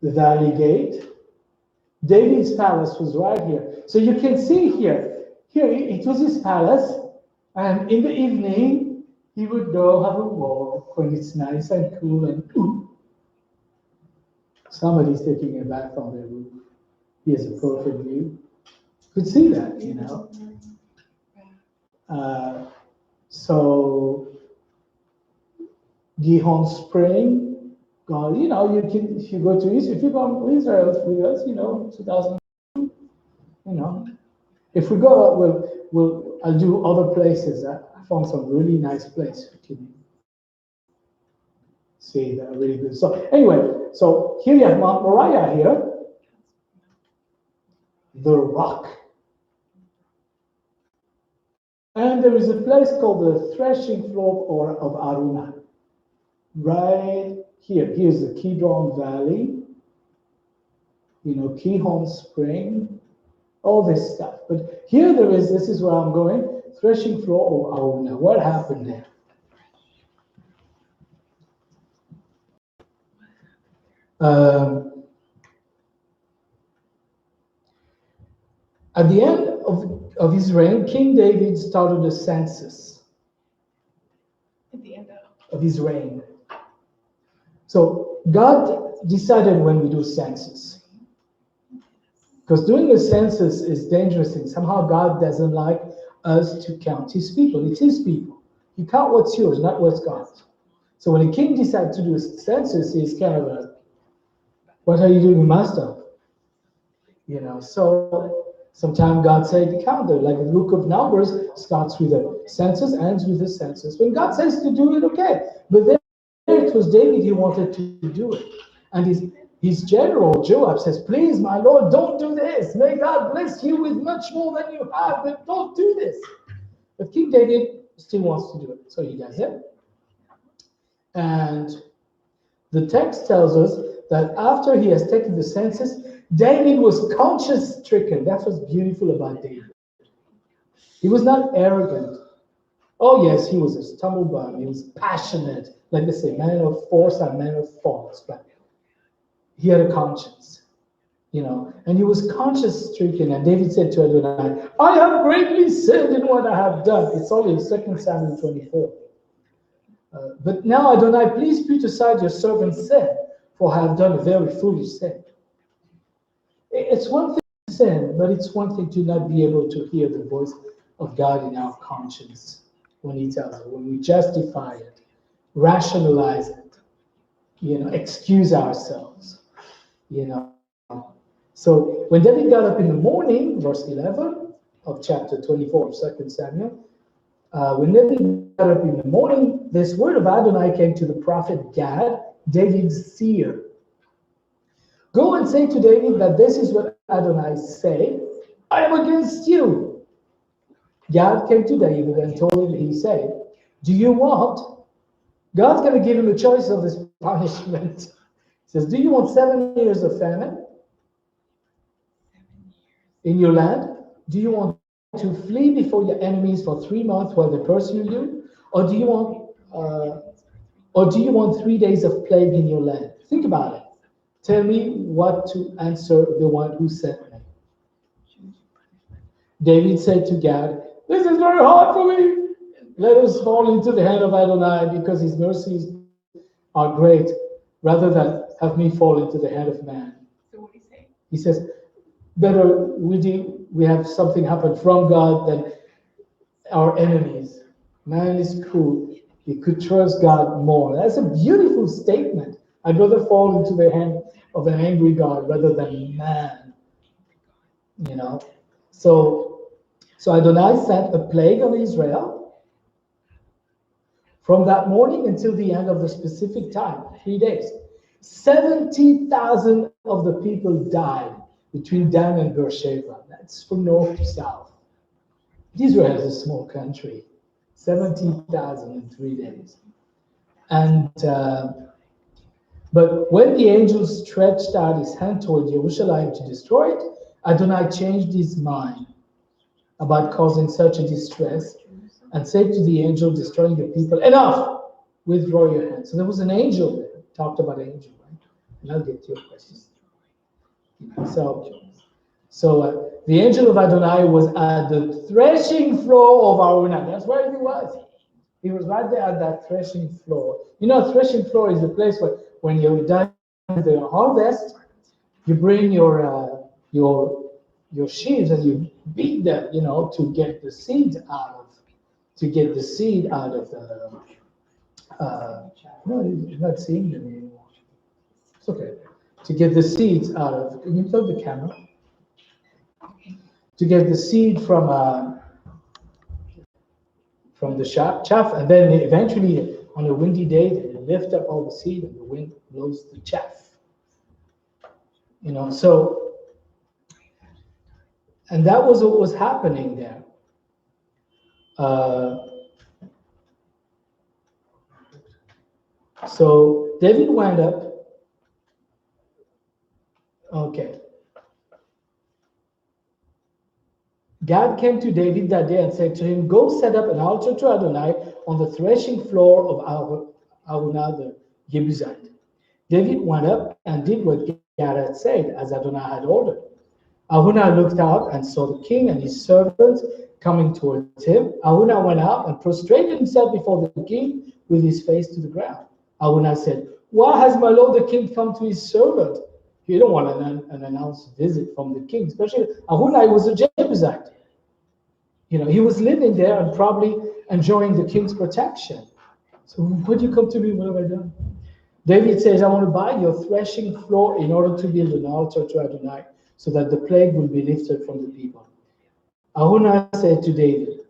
The Valley Gate. David's palace was right here. So you can see here it was his palace, and in the evening, he would go have a walk when it's nice and cool and somebody's taking a bath on their roof. He has a perfect view. You could see that, you know. So Gihon Spring, God, you know, you can, if you go to Israel, if you go to Israel with us, you know, 2000, you know, if we go, I'll do other places. I found some really nice places you can see that are really good. So anyway, so here you have Mount Moriah here, the rock. And there is a place called the threshing floor of Aruna. Right here. Here's the Kidron Valley, you know, Gihon Spring, all this stuff. But here this is where I'm going, threshing floor of Aruna. What happened there? At the end of his reign, King David started a census. At the end of his reign. So God decided when we do census. Because doing a census is dangerous thing. Somehow God doesn't like us to count his people. It's his people. You count what's yours, not what's God's. So when a king decides to do a census, he's kind of a, what are you doing, master? You know, so sometimes God said to count them. Like the book of Numbers starts with a census, ends with a census. When God says to do it, okay. But then it was David, he wanted to do it. And his general, Joab, says, please, my Lord, don't do this. May God bless you with much more than you have, but don't do this. But King David still wants to do it. So he does it. And the text tells us that after he has taken the census, David was conscience-stricken. That's what's beautiful about David. He was not arrogant. Oh, yes, he was a stumblebum. He was passionate. Like they say, man of force and man of faults. But he had a conscience, you know. And he was conscience-stricken. And David said to Adonai, I have greatly sinned in what I have done. It's only in 2 Samuel 24. But now, Adonai, please put aside your servant's sin, for I have done a very foolish sin. It's one thing to sin, but it's one thing to not be able to hear the voice of God in our conscience when he tells us, when we justify it, rationalize it. excuse ourselves, you know. So when David got up in the morning, verse 11 of chapter 24 of 2 Samuel, when David got up in the morning, this word of Adonai came to the prophet Gad, David's seer. Go and say to David that this is what Adonai say, I am against you. Gad came to David and told him, he said, do you want? God's going to give him a choice of this punishment. He says, do you want 7 years of famine in your land? Do you want to flee before your enemies for 3 months while they pursue you? Or do you want 3 days of plague in your land? Think about it. Tell me what to answer the one who sent me. David said to Gad, this is very hard for me. Let us fall into the hand of Adonai because his mercies are great, rather than have me fall into the hand of man. So what do you say? He says, better we have something happen from God than our enemies. Man is cruel. He could trust God more. That's a beautiful statement. I'd rather fall into the hand of an angry God rather than man. So Adonai sent a plague on Israel from that morning until the end of the specific time, 3 days. 70,000 of the people died between Dan and Beersheba. That's from north to south. Israel is a small country. 70,000 in 3 days. And but when the angel stretched out his hand toward Jerusalem to destroy it, Adonai changed his mind about causing such a distress and said to the angel destroying the people, enough, withdraw your hand. So there was an angel there, talked about angel, right? And I'll get to your question. So the angel of Adonai was at the threshing floor of Aruna. That's where he was. He was right there at that threshing floor. Threshing floor is the place where when you're done with the harvest, you bring your sheaves and you beat them, to get the seed out of the. No, you're not seeing them anymore. It's okay. To get the seeds out of. Can you plug the camera? To get the seed from the chaff, and then eventually on a windy day they lift up all the seed and the wind blows the chaff. And that was what was happening there. So David went up. Okay. Gad came to David that day and said to him, go set up an altar to Adonai on the threshing floor of Aruna the Jebusite. David went up and did what Gad had said, as Adonai had ordered. Aruna looked out and saw the king and his servants coming towards him. Aruna went out and prostrated himself before the king with his face to the ground. Aruna said, why has my lord the king come to his servant? You don't want an announced visit from the king, especially Aruna was a Jebusite. He was living there and probably enjoying the king's protection. So would you come to me? What have I done? David says, I want to buy your threshing floor in order to build an altar to Adonai so that the plague will be lifted from the people. Aruna said to David,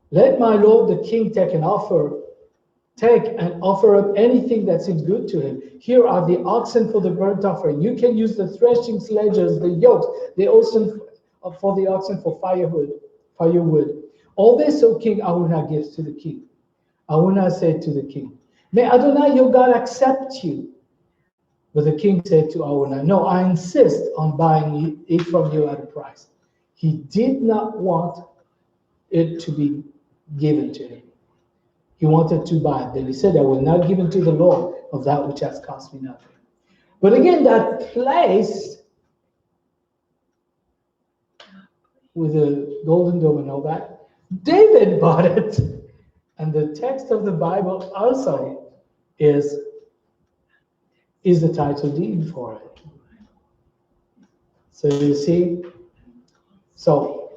let my lord the king take and offer up anything that seems good to him. Here are the oxen for the burnt offering. You can use the threshing sledges, the yokes, the oxen for the oxen for firewood. All this, O King, Aruna gives to the king. Aruna said to the king, may Adonai your God accept you. But the king said to Aruna, no, I insist on buying it from you at a price. He did not want it to be given to him. He wanted to buy it. Then he said, I will not give unto the Lord of that which has cost me nothing. But again, that place with the golden dome and all that, David bought it. And the text of the Bible also is the title deed for it. So you see, so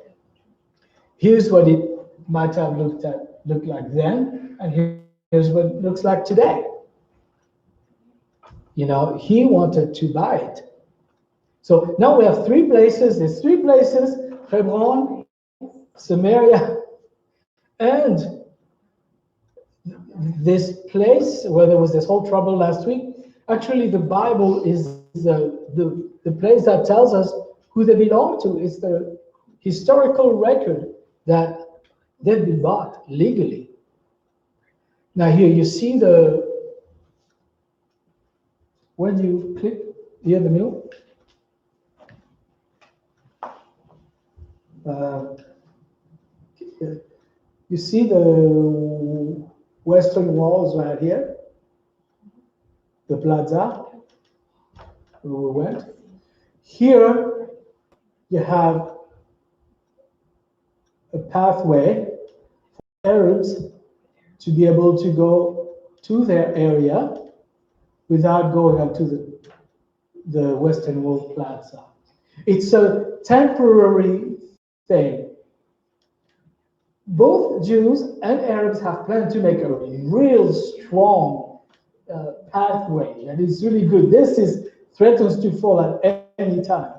here's what it might have looked like then, and here's what it looks like today. he wanted to buy it. So now we have three places. There's three places: Hebron, Samaria, and this place where there was this whole trouble last week. Actually, the Bible is the place that tells us who they belong to. It's the historical record that they've been bought legally. Now here you see when you click here the middle, you see the western walls right here, the plaza where we went. Here you have a pathway for Arabs to be able to go to their area without going up to the Western Wall Plaza. It's a temporary thing. Both Jews and Arabs have planned to make a real strong pathway, and it's really good. This threatens to fall at any time,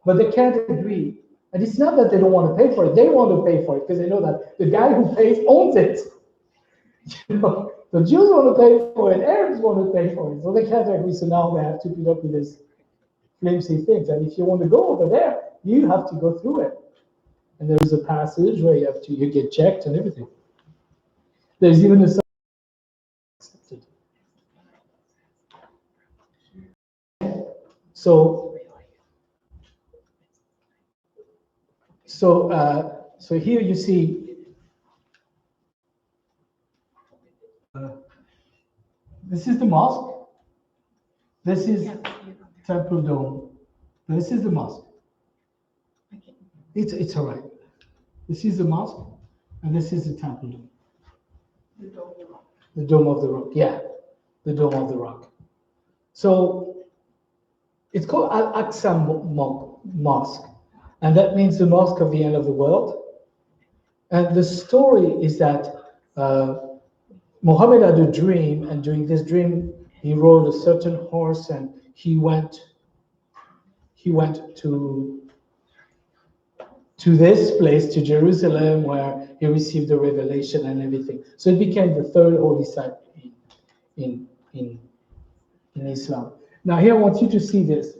but they can't agree. And it's not that they don't want to pay for it; they want to pay for it because they know that the guy who pays owns it. The Jews want to pay for it, Arabs want to pay for it, so they can't agree. So now they have to put up with this flimsy things. And if you want to go over there, you have to go through it. And there's a passage where you get checked and everything. There's even a accepted. So here you see this is the mosque. This is Temple Dome. This is the mosque. It's all right. This is the mosque, and this is the Temple Dome. The Dome of the Rock. Yeah, the Dome of the Rock. So it's called Al-Aqsa Mosque, and that means the mosque of the end of the world. And the story is that Muhammad had a dream, and during this dream, he rode a certain horse, and he went to this place, to Jerusalem, where he received the revelation and everything. So it became the third holy site in Islam. Now here I want you to see this.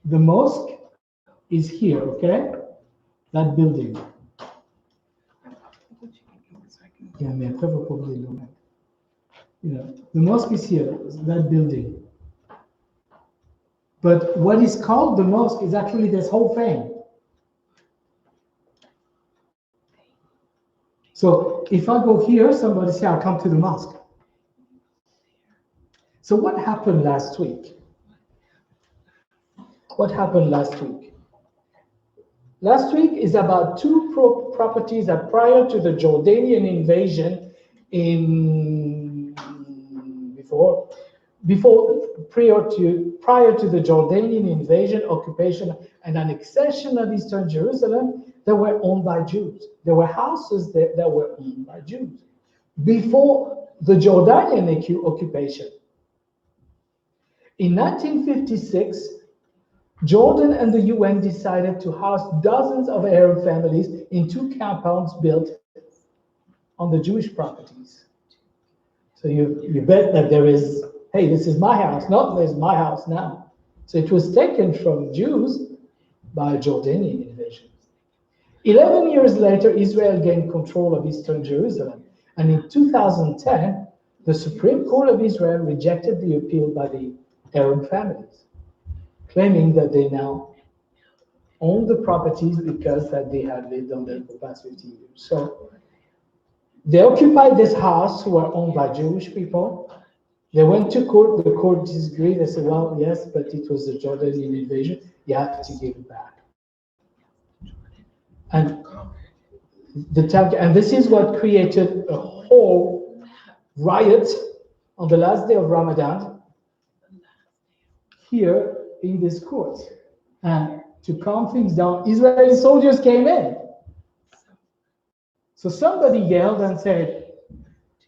The mosque is here, okay? That building. Yeah, mais après, vous pouvez le mettre. The mosque is here, that building. But what is called the mosque is actually this whole thing. So if I go here, somebody say, I'll come to the mosque. So what happened last week? What happened last week? Last week is about two properties that prior to the Jordanian invasion prior to the Jordanian invasion, occupation, and annexation of Eastern Jerusalem, they were owned by Jews. There were houses that were owned by Jews. Before the Jordanian occupation, in 1956, Jordan and the UN decided to house dozens of Arab families in two compounds built on the Jewish properties. So you bet that there is, hey, this is my house. No, there's my house now. So it was taken from Jews by Jordanian invasion. 11 years later, Israel gained control of Eastern Jerusalem. And in 2010, the Supreme Court of Israel rejected the appeal by the Arab families, claiming that they now own the properties because that they had lived on them for the past 50 years. So they occupied this house who were owned by Jewish people. They went to court. The court disagreed. They said, well, yes, but it was the Jordanian invasion. You have to give it back. And this is what created a whole riot on the last day of Ramadan here in this court. And to calm things down, Israeli soldiers came in. So somebody yelled and said,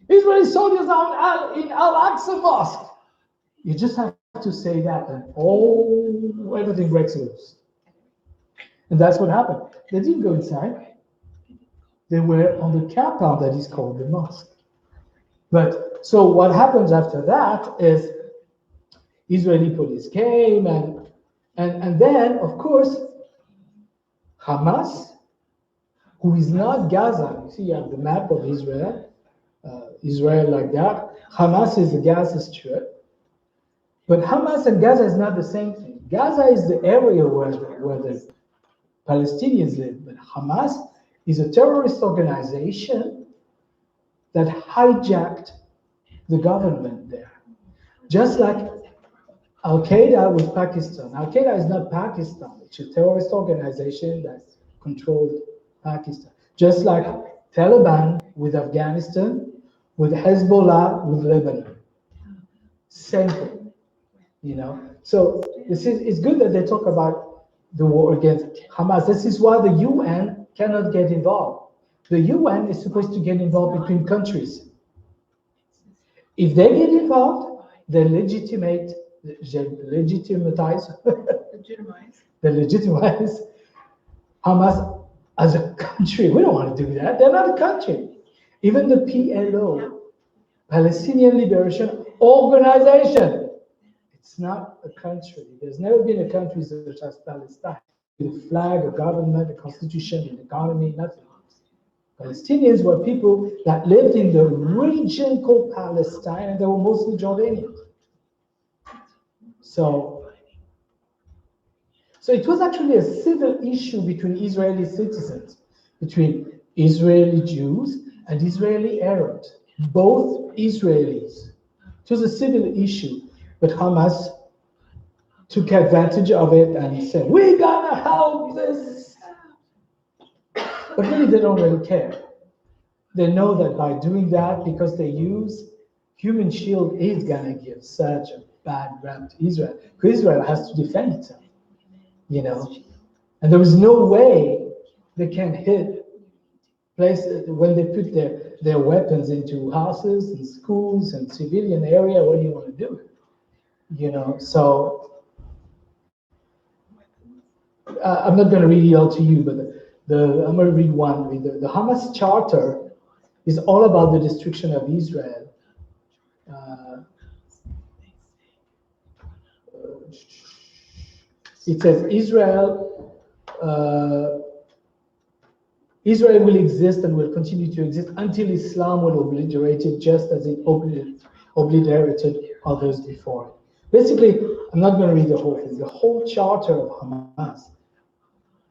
Israeli soldiers are in Al-Aqsa Mosque. You just have to say that and everything breaks loose. And that's what happened. They didn't go inside. They were on the compound that is called the mosque. But so what happens after that is Israeli police came and then, of course, Hamas, who is not Gaza. You see, you have the map of Israel, Israel like that. Hamas is the Gaza Strip. But Hamas and Gaza is not the same thing. Gaza is the area where the Palestinians live, but Hamas is a terrorist organization that hijacked the government there. Just like Al-Qaeda with Pakistan. Al-Qaeda is not Pakistan. It's a terrorist organization that controlled Pakistan. Just like Taliban with Afghanistan, with Hezbollah with Lebanon. Same thing, you know. So it's good that they talk about the war against Hamas. This is why the UN cannot get involved. The UN is supposed to get involved between countries. If they get involved, they legitimize Hamas as a country. We don't want to do that. They're not a country. Even the PLO, Palestinian Liberation Organization, it's not a country. There's never been a country such as Palestine. With a flag, a government, a constitution, an economy, nothing. Palestinians were people that lived in the region called Palestine, and they were mostly Jordanians. So it was actually a civil issue between Israeli citizens, between Israeli Jews and Israeli Arabs, both Israelis. It was a civil issue, but Hamas took advantage of it and said, "We're gonna help this." But really, they don't really care. They know that by doing that, because they use Human Shield is gonna give such a bad rap to Israel, because Israel has to defend itself, you know. And there is no way they can hit places when they put their weapons into houses and schools and civilian area. What do you want to do? You know, so I'm not going to read it all to you, but I'm going to read one. The Hamas Charter is all about the destruction of Israel. It says Israel will exist and will continue to exist until Islam will obliterate it, just as it obliterated others before it. Basically, I'm not going to read the whole thing. The whole charter of Hamas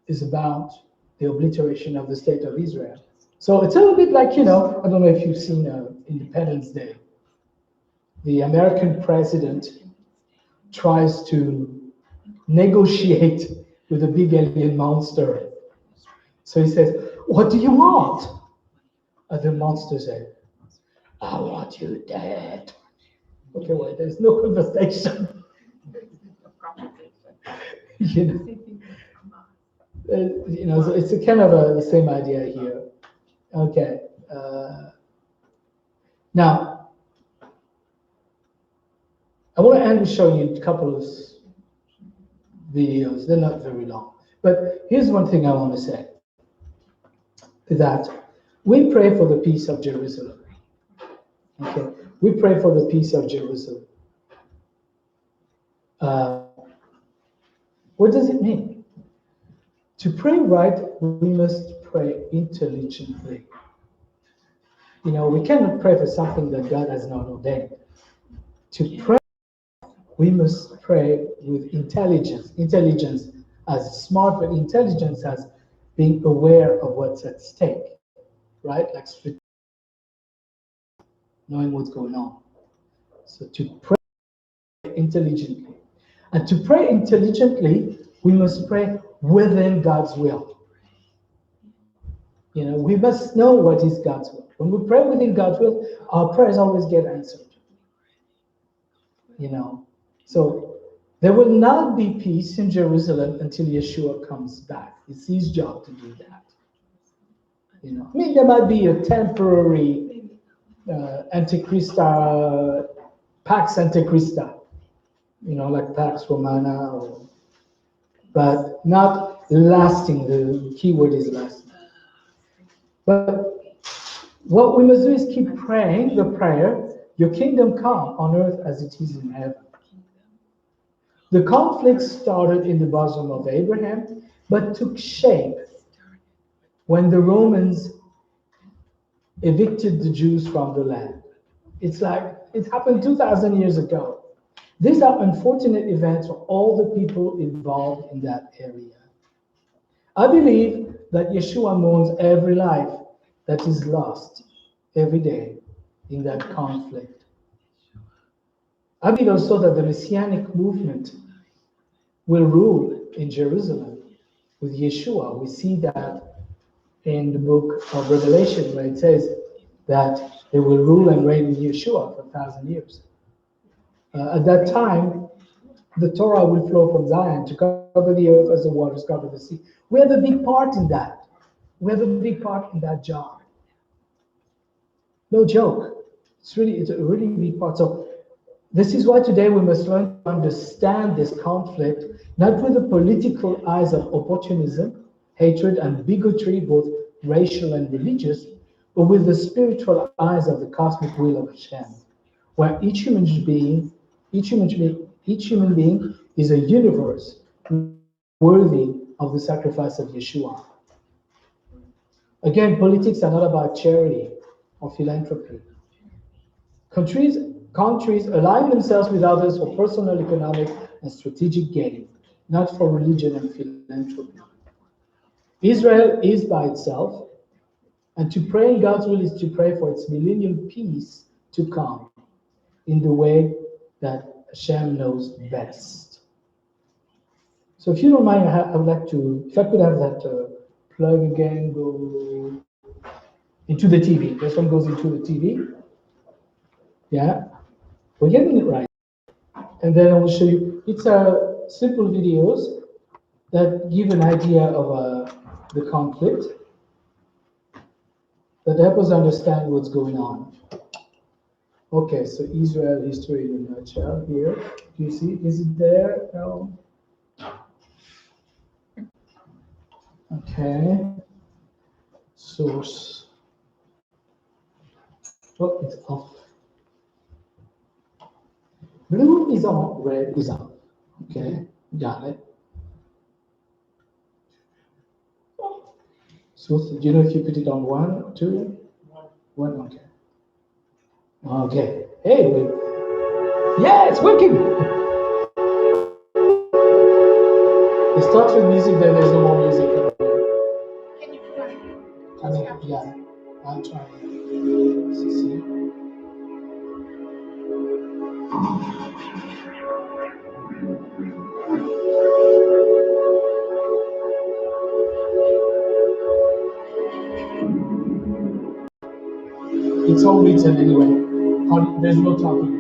is about the obliteration of the state of Israel. So it's a little bit like, you know, I don't know if you've seen Independence Day. The American president tries to negotiate with a big alien monster. So he says, "What do you want?" And the monster said, "I want you dead." Okay, well, there's no conversation. You know, so it's a kind of the same idea here. Okay. Now, I want to end with showing you a couple of videos. They're not very long. But here's one thing I want to say, that we pray for the peace of Jerusalem. Okay, we pray for the peace of Jerusalem. What does it mean? To pray right, we must pray intelligently. You know, we cannot pray for something that God has not ordained. To pray, we must pray with intelligence. Intelligence as smart, but intelligence as being aware of what's at stake, right? Like knowing what's going on. So to pray intelligently. And to pray intelligently, we must pray within God's will. You know, we must know what is God's will. When we pray within God's will, our prayers always get answered. You know, so there will not be peace in Jerusalem until Yeshua comes back. It's his job to do that. You know, I mean, there might be a temporary, Antichrista, Pax Antichrista, like Pax Romana, but not lasting. The key word is lasting. But what we must do is keep praying the prayer, your kingdom come on earth as it is in heaven. The conflict started in the bosom of Abraham, but took shape when the Romans evicted the Jews from the land. It's like it happened 2,000 years ago. These are unfortunate events for all the people involved in that area. I believe that Yeshua mourns every life that is lost every day in that conflict. I believe also that the Messianic movement will rule in Jerusalem with Yeshua. We see that in the book of Revelation where it says that they will rule and reign with Yeshua for 1,000 years. At that time, the Torah will flow from Zion to cover the earth as the waters cover the sea. We have a big part in that. We have a big part in that job. No joke. It's a really big part. So this is why today we must learn to understand this conflict, not with the political eyes of opportunism, hatred, and bigotry, both racial and religious, but with the spiritual eyes of the cosmic will of Hashem, where each human being is a universe worthy of the sacrifice of Yeshua. Again, politics are not about charity or philanthropy. Countries align themselves with others for personal, economic, and strategic gain, not for religion and philanthropy. Israel is by itself, and to pray in God's will is to pray for its millennial peace to come in the way that Hashem knows best. So if you don't mind, I would like to, if I could have that plug again go into the TV. This one goes into the TV. Yeah, we're getting it right. And then I will show you, it's simple videos that give an idea of the conflict, that help us understand what's going on. Okay, so Israel history in a nutshell here. Do you see, is it there? No. Okay. Source. Oh, it's off. Blue is on, red is on. Okay, got it. So, do you know if you put it on 1, 2? 1, okay. Okay. Hey, yeah, it's working. It starts with music, then there's no more music. Can you try? I mean, yeah, I'll try. See. It's all written anyway. There's no talking.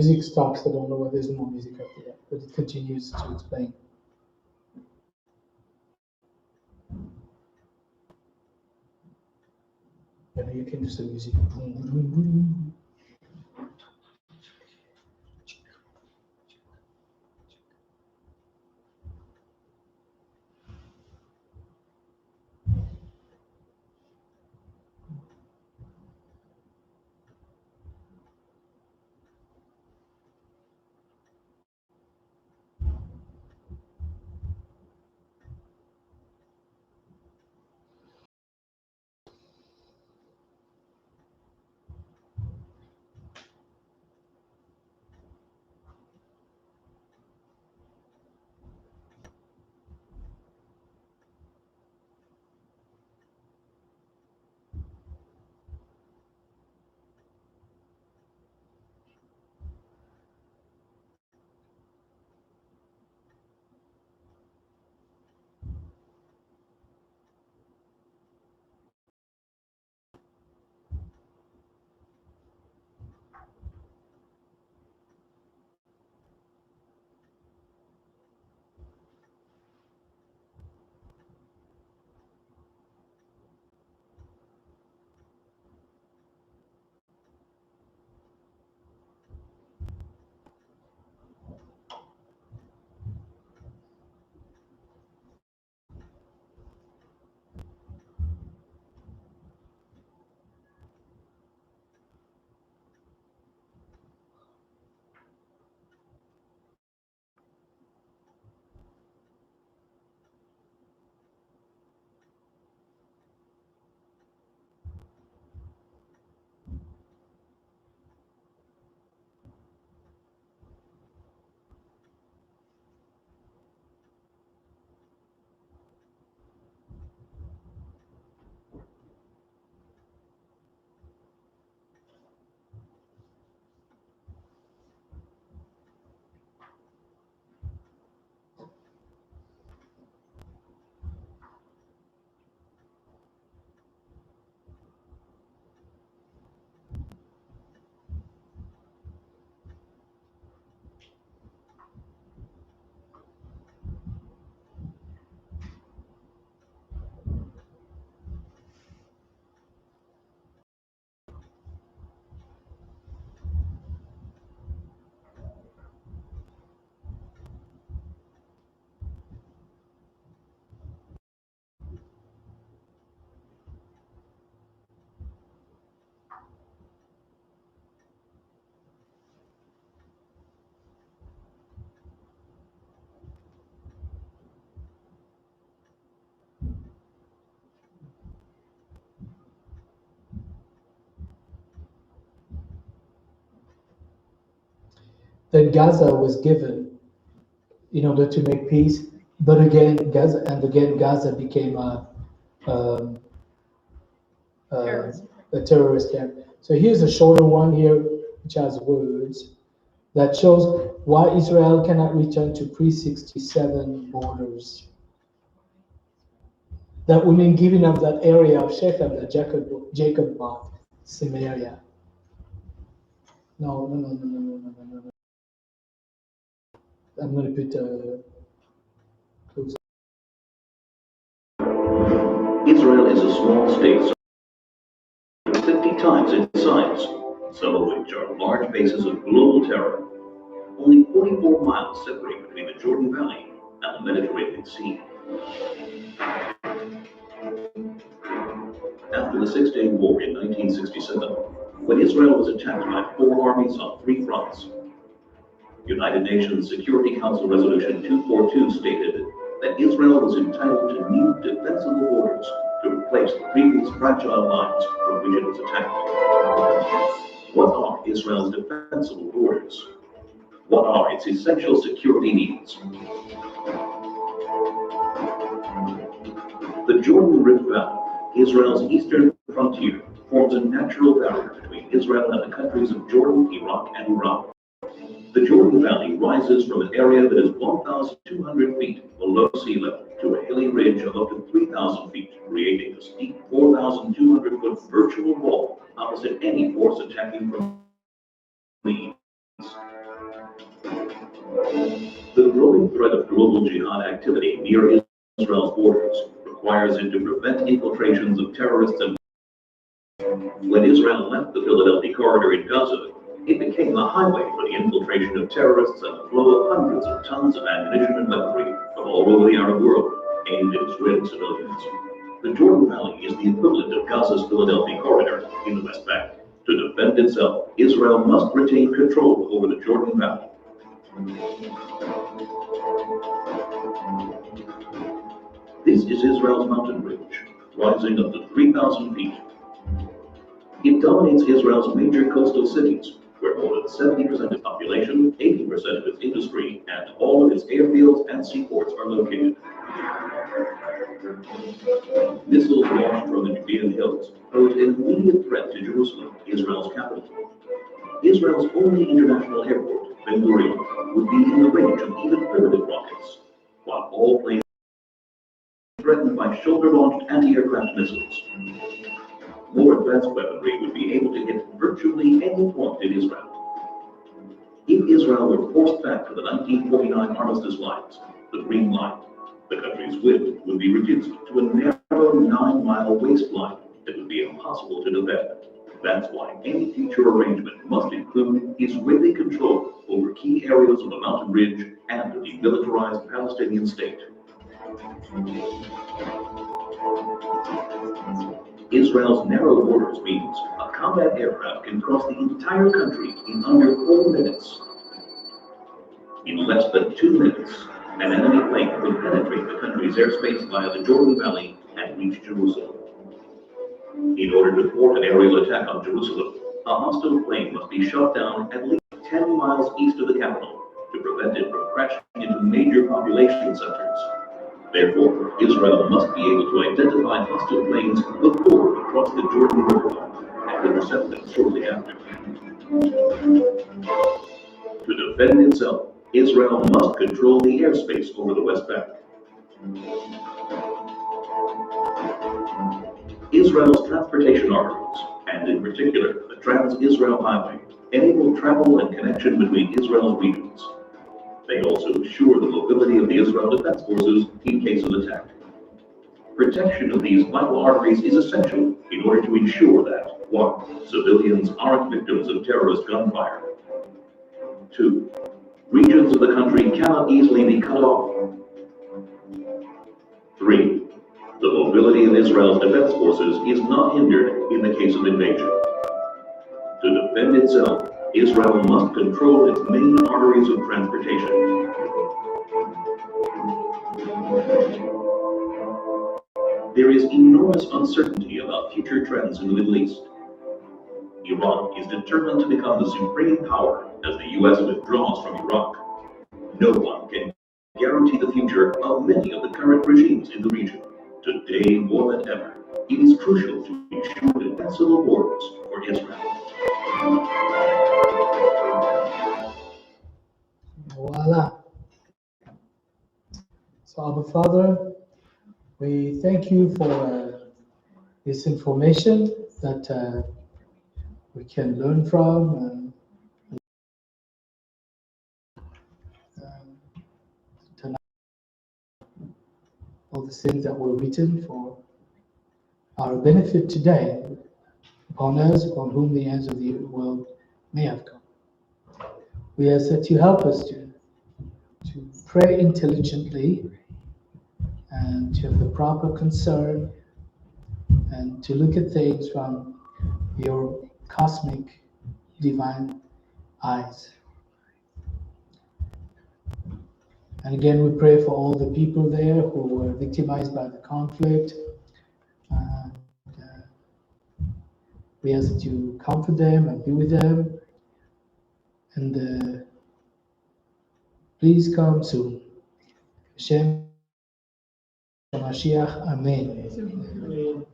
music stops. I don't know why there's more music up there, but it continues to explain. And you can do some music. That Gaza was given in order to make peace, but again, Gaza became um, Terrorism. a terrorist camp. So here's a shorter one here, which has words that shows why Israel cannot return to pre-67 borders. That women giving up that area of Shechem that Jacob bought, Samaria. No. I'm going to put close. Israel is a small state, 50 times its size, some of which are large bases of global terror. Only 44 miles separate between the Jordan Valley and the Mediterranean Sea. After the Six-Day War in 1967, when Israel was attacked by 4 armies on 3 fronts, United Nations Security Council Resolution 242 stated that Israel was entitled to new defensible borders to replace the previous fragile lines from which it was attacked. What are Israel's defensible borders? What are its essential security needs? The Jordan Rift Valley, Israel's eastern frontier, forms a natural barrier between Israel and the countries of Jordan, Iraq, and Iran. The Jordan Valley rises from an area that is 1,200 feet below sea level to a hilly ridge of up to 3,000 feet, creating a steep 4,200-foot virtual wall opposite any force attacking from the east. The growing threat of global jihad activity near Israel's borders requires it to prevent infiltrations of terrorists and when Israel left the Philadelphia corridor in Gaza, it became a highway for the infiltration of terrorists and the flow of hundreds of tons of ammunition and weaponry from all over the Arab world, aimed at Israeli civilians. The Jordan Valley is the equivalent of Gaza's Philadelphia corridor in the West Bank. To defend itself, Israel must retain control over the Jordan Valley. This is Israel's mountain ridge, rising up to 3,000 feet. It dominates Israel's major coastal cities, where more than 70% of its population, 80% of its industry, and all of its airfields and seaports are located. Missiles launched from the Judean hills pose an immediate threat to Jerusalem, Israel's capital. Israel's only international airport, Ben Gurion, would be in the range of even primitive rockets, while all planes are threatened by shoulder-launched anti-aircraft missiles. More advanced weaponry would be able to hit virtually any point in Israel. If Israel were forced back to the 1949 armistice lines, the Green Line, the country's width would be reduced to a narrow 9-mile waistline that would be impossible to defend. That's why any future arrangement must include Israeli control over key areas of the mountain ridge and a demilitarized Palestinian state. Israel's narrow borders means a combat aircraft can cross the entire country in under 4 minutes. In less than 2 minutes, an enemy plane could penetrate the country's airspace via the Jordan Valley and reach Jerusalem. In order to thwart an aerial attack on Jerusalem, a hostile plane must be shot down at least 10 miles east of the capital to prevent it from crashing into major population centers. Therefore, Israel must be able to identify hostile planes before they cross the Jordan River and intercept them shortly after. To defend itself, Israel must control the airspace over the West Bank. Israel's transportation arteries, and in particular the Trans-Israel Highway, enable travel and connection between Israel's regions. They also assure the mobility of the Israel Defense Forces in case of attack. Protection of these vital arteries is essential in order to ensure that 1. Civilians aren't victims of terrorist gunfire. 2. Regions of the country cannot easily be cut off. 3. The mobility of Israel's defense forces is not hindered in the case of invasion. To defend itself, Israel must control its main arteries of transportation. There is enormous uncertainty about future trends in the Middle East. Iran is determined to become the supreme power as the U.S. withdraws from Iraq. No one can guarantee the future of many of the current regimes in the region. Today, more than ever, it is crucial to ensure defensible borders for Israel. Voila. So, Abba Father, we thank you for this information that we can learn from. Tanach, all the things that were written for our benefit today, upon us, upon whom the ends of the world may have come. We ask that you help us to pray intelligently and to have the proper concern and to look at things from your cosmic divine eyes. And again, we pray for all the people there who were victimized by the conflict. We ask that you comfort them and be with them. And please come soon. Hashem Mashiach, Amen.